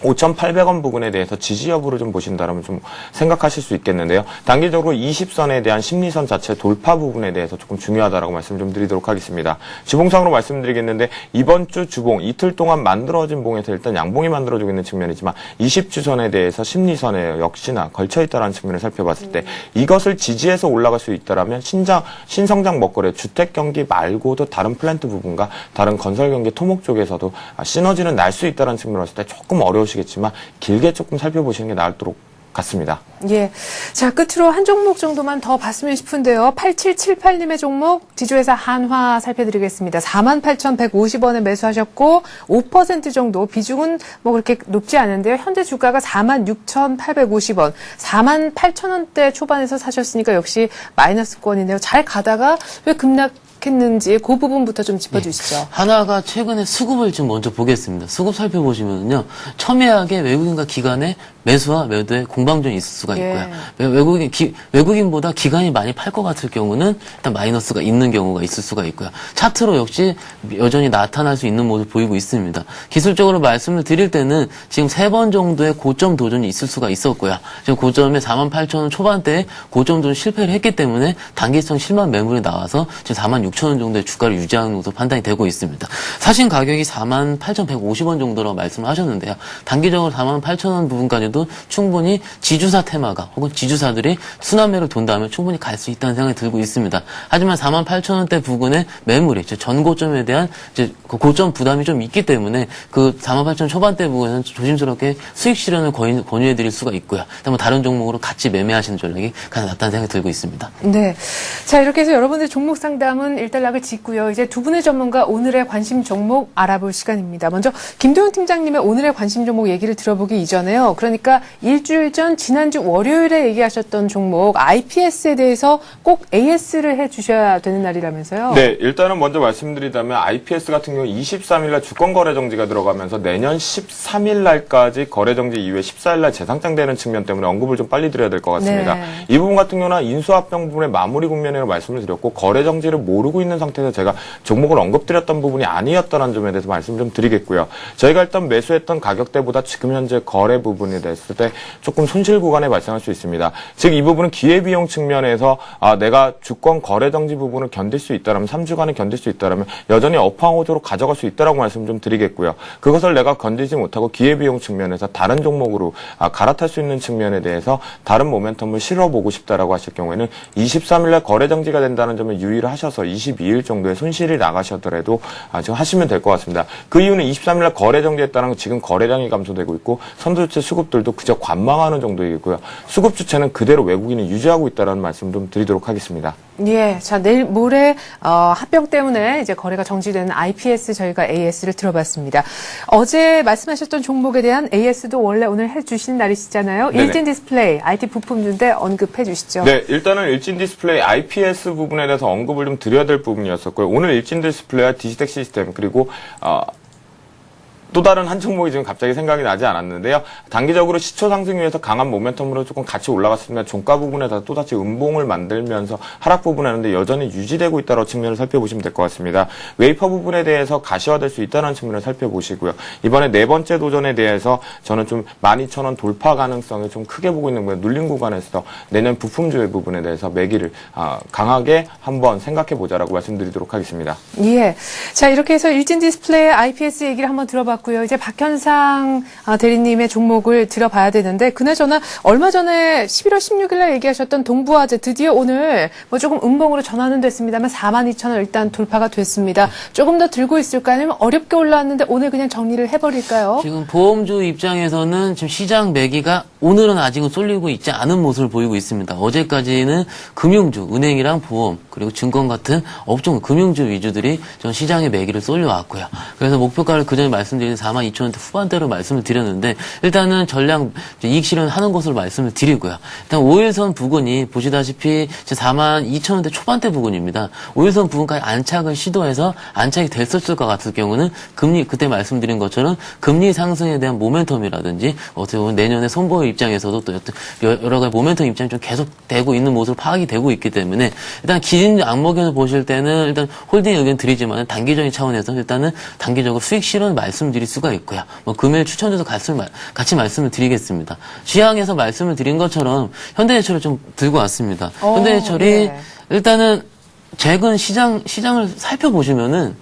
5,800원 부분에 대해서 지지 여부를 좀 보신다면 좀 생각하실 수 있겠는데요. 단기적으로 20선에 대한 심리선 자체 돌파 부분에 대해서 조금 중요하다라고 말씀을 좀 드리도록 하겠습니다. 주봉상으로 말씀드리겠는데 이번 주 주봉 이틀 동안 만들어진 봉에서 일단 양봉이 만들어지고 있는 측면이지만 20주선에 대해서 심리선에 역시나 걸쳐있다는 측면을 살펴봤을 때 이것을 지지해서 올라갈 수 있다라면 신성장 먹거리 주택 경기 말고도 다른 플랜트 부분과 다른 건설 경기 토목 쪽에서도 시너지는 날 수 있다는 측면으로 봤을 때 조금 어려우시겠지만 길게 조금 살펴보시는 게 나을 것 같습니다. 예. 자, 끝으로 한 종목 정도만 더 봤으면 싶은데요. 8778님의 종목, 지주회사 한화 살펴드리겠습니다. 48,150원에 매수하셨고, 5% 정도, 비중은 뭐 그렇게 높지 않은데요. 현재 주가가 46,850원, 48,000원대 초반에서 사셨으니까 역시 마이너스권이네요. 잘 가다가 왜 급락했는지 그 부분부터 좀 짚어주시죠. 네. 하나가 최근에 수급을 좀 먼저 보겠습니다. 수급 살펴보시면요. 첨예하게 외국인과 기관의 매수와 매도의 공방전이 있을 수가 있고요. 외국인보다 기관이 많이 팔 것 같을 경우는 일단 마이너스가 있는 경우가 있을 수가 있고요. 차트로 역시 여전히 나타날 수 있는 모습을 보이고 있습니다. 기술적으로 말씀을 드릴 때는 지금 3번 정도의 고점 도전이 있을 수가 있었고요. 지금 고점에 48,000원 초반대에 고점 도전 실패를 했기 때문에 단기성 실만 매물이 나와서 지금 46,000원 정도의 주가를 유지하는 것으로 판단이 되고 있습니다. 사신 가격이 48,150원 정도라고 말씀을 하셨는데요. 단기적으로 48,000원 부분까지도 충분히 지주사 테마가 혹은 지주사들이 순환매를 돈다면 충분히 갈 수 있다는 생각이 들고 있습니다. 하지만 48,000원대 부근의 매물이 전 고점에 대한 이제 그 고점 부담이 좀 있기 때문에 그 48,000원 초반대 부분에는 조심스럽게 수익 실현을 권유해 드릴 수가 있고요. 뭐 다른 종목으로 같이 매매하시는 전략이 가장 낫다는 생각이 들고 있습니다. 네. 자, 이렇게 해서 여러분들 종목 상담은 일단락을 짓고요. 이제 두 분의 전문가 오늘의 관심 종목 알아볼 시간입니다. 먼저 김도영 팀장님의 오늘의 관심 종목 얘기를 들어보기 이전에요. 그러니까 일주일 전 지난주 월요일에 얘기하셨던 종목 IPS에 대해서 꼭 AS를 해주셔야 되는 날이라면서요. 네, 일단은 먼저 말씀드리자면 IPS 같은 경우 23일날 주권 거래 정지가 들어가면서 내년 13일날까지 거래 정지 이후에 14일날 재상장되는 측면 때문에 언급을 좀 빨리 드려야 될 것 같습니다. 네. 이 부분 같은 경우는 인수합병 부분의 마무리 국면이라고 말씀을 드렸고 거래 정지를 모르고 있는 상태에서 제가 종목을 언급드렸던 부분이 아니었다는 점에 대해서 말씀 좀 드리겠고요. 저희가 일단 매수했던 가격대보다 지금 현재 거래 부분이 됐을 때 조금 손실 구간에 발생할 수 있습니다. 즉 이 부분은 기회비용 측면에서 내가 주권 거래 정지 부분을 견딜 수 있다라면 3주간을 견딜 수 있다라면 여전히 업황호조로 가져갈 수 있다라고 말씀 좀 드리겠고요. 그것을 내가 견디지 못하고 기회비용 측면에서 다른 종목으로 갈아탈 수 있는 측면에 대해서 다른 모멘텀을 실어보고 싶다라고 하실 경우에는 23일날 거래 정지가 된다는 점을 유의를 하셔서 22일 정도의 손실이 나가셨더라도 지금 하시면 될 것 같습니다. 그 이유는 23일날 거래 정지에 따른 지금 거래량이 감소되고 있고 선두주체 수급들도 그저 관망하는 정도이고요. 수급 주체는 그대로 외국인이 유지하고 있다는 말씀 좀 드리도록 하겠습니다. 예, 자 내일 모레 합병 때문에 이제 거래가 정지되는 IPS 저희가 AS를 들어봤습니다. 어제 말씀하셨던 종목에 대한 AS도 원래 오늘 해주신 날이시잖아요. 네네. 일진 디스플레이 IT 부품주인데 언급해 주시죠. 네, 일단은 일진 디스플레이 IPS 부분에 대해서 언급을 좀 드려야 될 부분이었었고요. 오늘 일진 디스플레이와 디지텍 시스템 그리고 또 다른 한 종목이 지금 갑자기 생각이 나지 않았는데요. 단기적으로 시초 상승 위해서 강한 모멘텀으로 조금 같이 올라갔으면 종가 부분에서 또다시 음봉을 만들면서 하락 부분에는 여전히 유지되고 있다는 측면을 살펴보시면 될 것 같습니다. 웨이퍼 부분에 대해서 가시화될 수 있다는 측면을 살펴보시고요. 이번에 네 번째 도전에 대해서 저는 좀 12,000원 돌파 가능성을 좀 크게 보고 있는 거예요. 눌린 구간에서 내년 부품주의 부분에 대해서 매기를 강하게 한번 생각해보자라고 말씀드리도록 하겠습니다. 예. 자, 이렇게 해서 일진 디스플레이 IPS 얘기를 한번 들어봤고요. 이제 박현상 대리님의 종목을 들어봐야 되는데, 그나저나 얼마 전에 11월 16일 날 얘기하셨던 동부화재 드디어 오늘 뭐 조금 음봉으로 전환은 됐습니다만 42,000원 일단 돌파가 됐습니다. 조금 더 들고 있을까요? 아니면 어렵게 올라왔는데 오늘 그냥 정리를 해버릴까요? 지금 보험주 입장에서는 지금 시장 매기가 오늘은 아직은 쏠리고 있지 않은 모습을 보이고 있습니다. 어제까지는 금융주, 은행이랑 보험, 그리고 증권 같은 업종, 금융주 위주들이 전 시장의 매기를 쏠려왔고요. 그래서 목표가를 그전에 말씀드린 42,000원대 후반대로 말씀을 드렸는데, 일단은 전량 이익 실현하는 것으로 말씀을 드리고요. 일단 5일선 부근이 보시다시피 42,000원대 초반대 부근입니다. 5일선 부근까지 안착을 시도해서 안착이 됐었을 것 같을 경우는 금리, 그때 말씀드린 것처럼 금리 상승에 대한 모멘텀이라든지 어떻게 보면 내년에 선보일 입장에서도 또 여러 가지 모멘텀 입장이 좀 계속되고 있는 모습으로 파악이 되고 있기 때문에 일단 긴 악목에서 보실 때는 일단 홀딩 의견 드리지만 단기적인 차원에서 일단은 단기적으로 수익 실현 말씀드릴 수가 있고요. 뭐 금일 추천줘서 같이 말씀을 드리겠습니다. 시황에서 말씀을 드린 것처럼 현대제철을 좀 들고 왔습니다. 현대제철이 네. 일단은 최근 시장을 살펴보시면은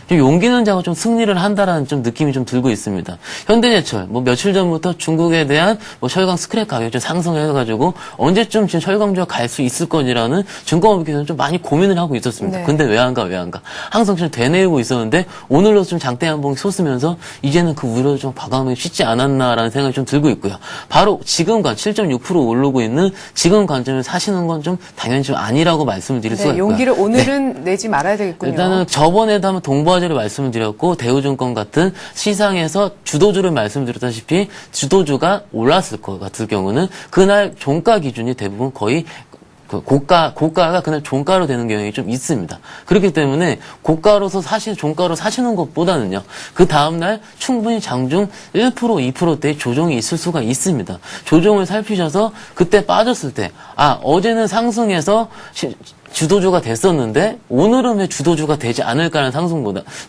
좀 용기는 자고 좀 승리를 한다라는 좀 느낌이 좀 들고 있습니다. 현대제철, 뭐 며칠 전부터 중국에 대한 뭐 철강 스크랩 가격이 좀 상승해가지고 언제쯤 지금 철강주가 갈 수 있을 거니라는 증권업계에서는 좀 많이 고민을 하고 있었습니다. 네. 근데 왜 안 가? 항상 좀 되뇌이고 있었는데 오늘로 좀 장대 한봉이 솟으면서 이제는 그 우려를 좀 과감하게 쉽지 않았나라는 생각이 좀 들고 있고요. 바로 지금간 7.6% 오르고 있는 지금 관점을 사시는 건 좀 당연히 좀 아니라고 말씀을 드릴 수가 있고요. 용기를 오늘은 내지 말아야 되겠군요. 일단은 저번에도 한번 동부화재를 말씀을 드렸고 대우증권 같은 시장에서 주도주를 말씀드렸다시피 주도주가 올랐을 것 같을 경우는 그날 종가 기준이 대부분 거의 고가가 그날 종가로 되는 경향이 좀 있습니다. 그렇기 때문에 종가로 사시는 것보다는요, 그 다음날 충분히 장중 1%, 2%대의 조정이 있을 수가 있습니다. 조정을 살피셔서 그때 빠졌을 때, 어제는 상승해서 주도주가 됐었는데 오늘은 왜 주도주가 되지 않을까라는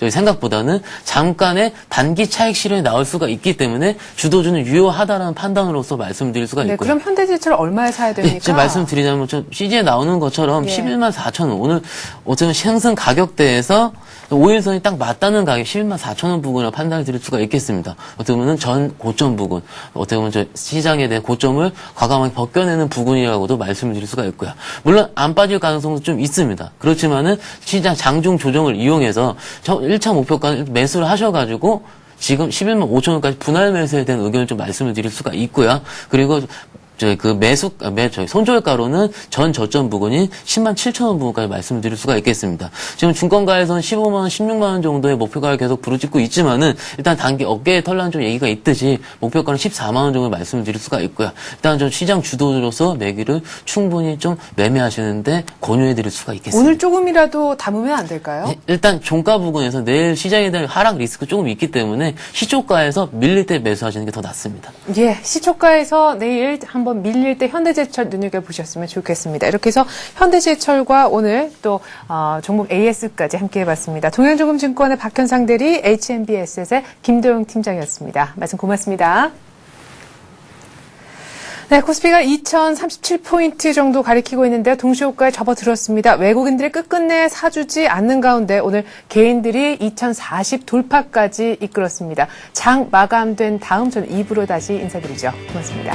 생각보다는 잠깐의 단기 차익 실현이 나올 수가 있기 때문에 주도주는 유효하다라는 판단으로서 말씀드릴 수가 있고요. 네, 그럼 현대제철 얼마에 사야 됩니까? 지금 말씀드리자면 CG에 나오는 것처럼 11만 4천 원. 오늘 어쨌든 상승 가격대에서 5일선이 딱 맞다는 가격 11만 4천 원 부근을 판단을 드릴 수가 있겠습니다. 어떻게 보면 전 고점 부근, 어떻게 보면 시장에 대한 고점을 과감하게 벗겨내는 부근이라고도 말씀을 드릴 수가 있고요. 물론 안 빠질 가능성도 좀 있습니다. 그렇지만은 시장 장중 조정을 이용해서 1차 목표가는 매수를 하셔가지고 지금 11만 5천 원까지 분할 매수에 대한 의견을 좀 말씀을 드릴 수가 있고요. 그리고 손절가로는 전 저점 부근인 10만 7천 원 부근까지 말씀을 드릴 수가 있겠습니다. 지금 증권가에서는 15만 원, 16만 원 정도의 목표가를 계속 부르짖고 있지만은 일단 단기 어깨에 털난 좀 얘기가 있듯이 목표가는 14만 원 정도 말씀을 드릴 수가 있고요. 일단 좀 시장 주도로서 매기를 충분히 좀 매매하시는데 권유해 드릴 수가 있겠습니다. 오늘 조금이라도 담으면 안 될까요? 일단 종가 부근에서 내일 시장에 대한 하락 리스크 조금 있기 때문에 시초가에서 밀릴 때 매수하시는 게 더 낫습니다. 예, 시초가에서 내일 한번 밀릴 때 현대제철 눈여겨보셨으면 좋겠습니다. 이렇게 해서 현대제철과 오늘 또 종목 AS까지 함께 해봤습니다. 동양증권의 박현상 대리, HNB에셋의 김도영 팀장이었습니다. 말씀 고맙습니다. 네, 코스피가 2037포인트 정도 가리키고 있는데요. 동시호가에 접어들었습니다. 외국인들이 끝끝내 사주지 않는 가운데 오늘 개인들이 2040 돌파까지 이끌었습니다. 장 마감된 다음 저는 2부로 다시 인사드리죠. 고맙습니다.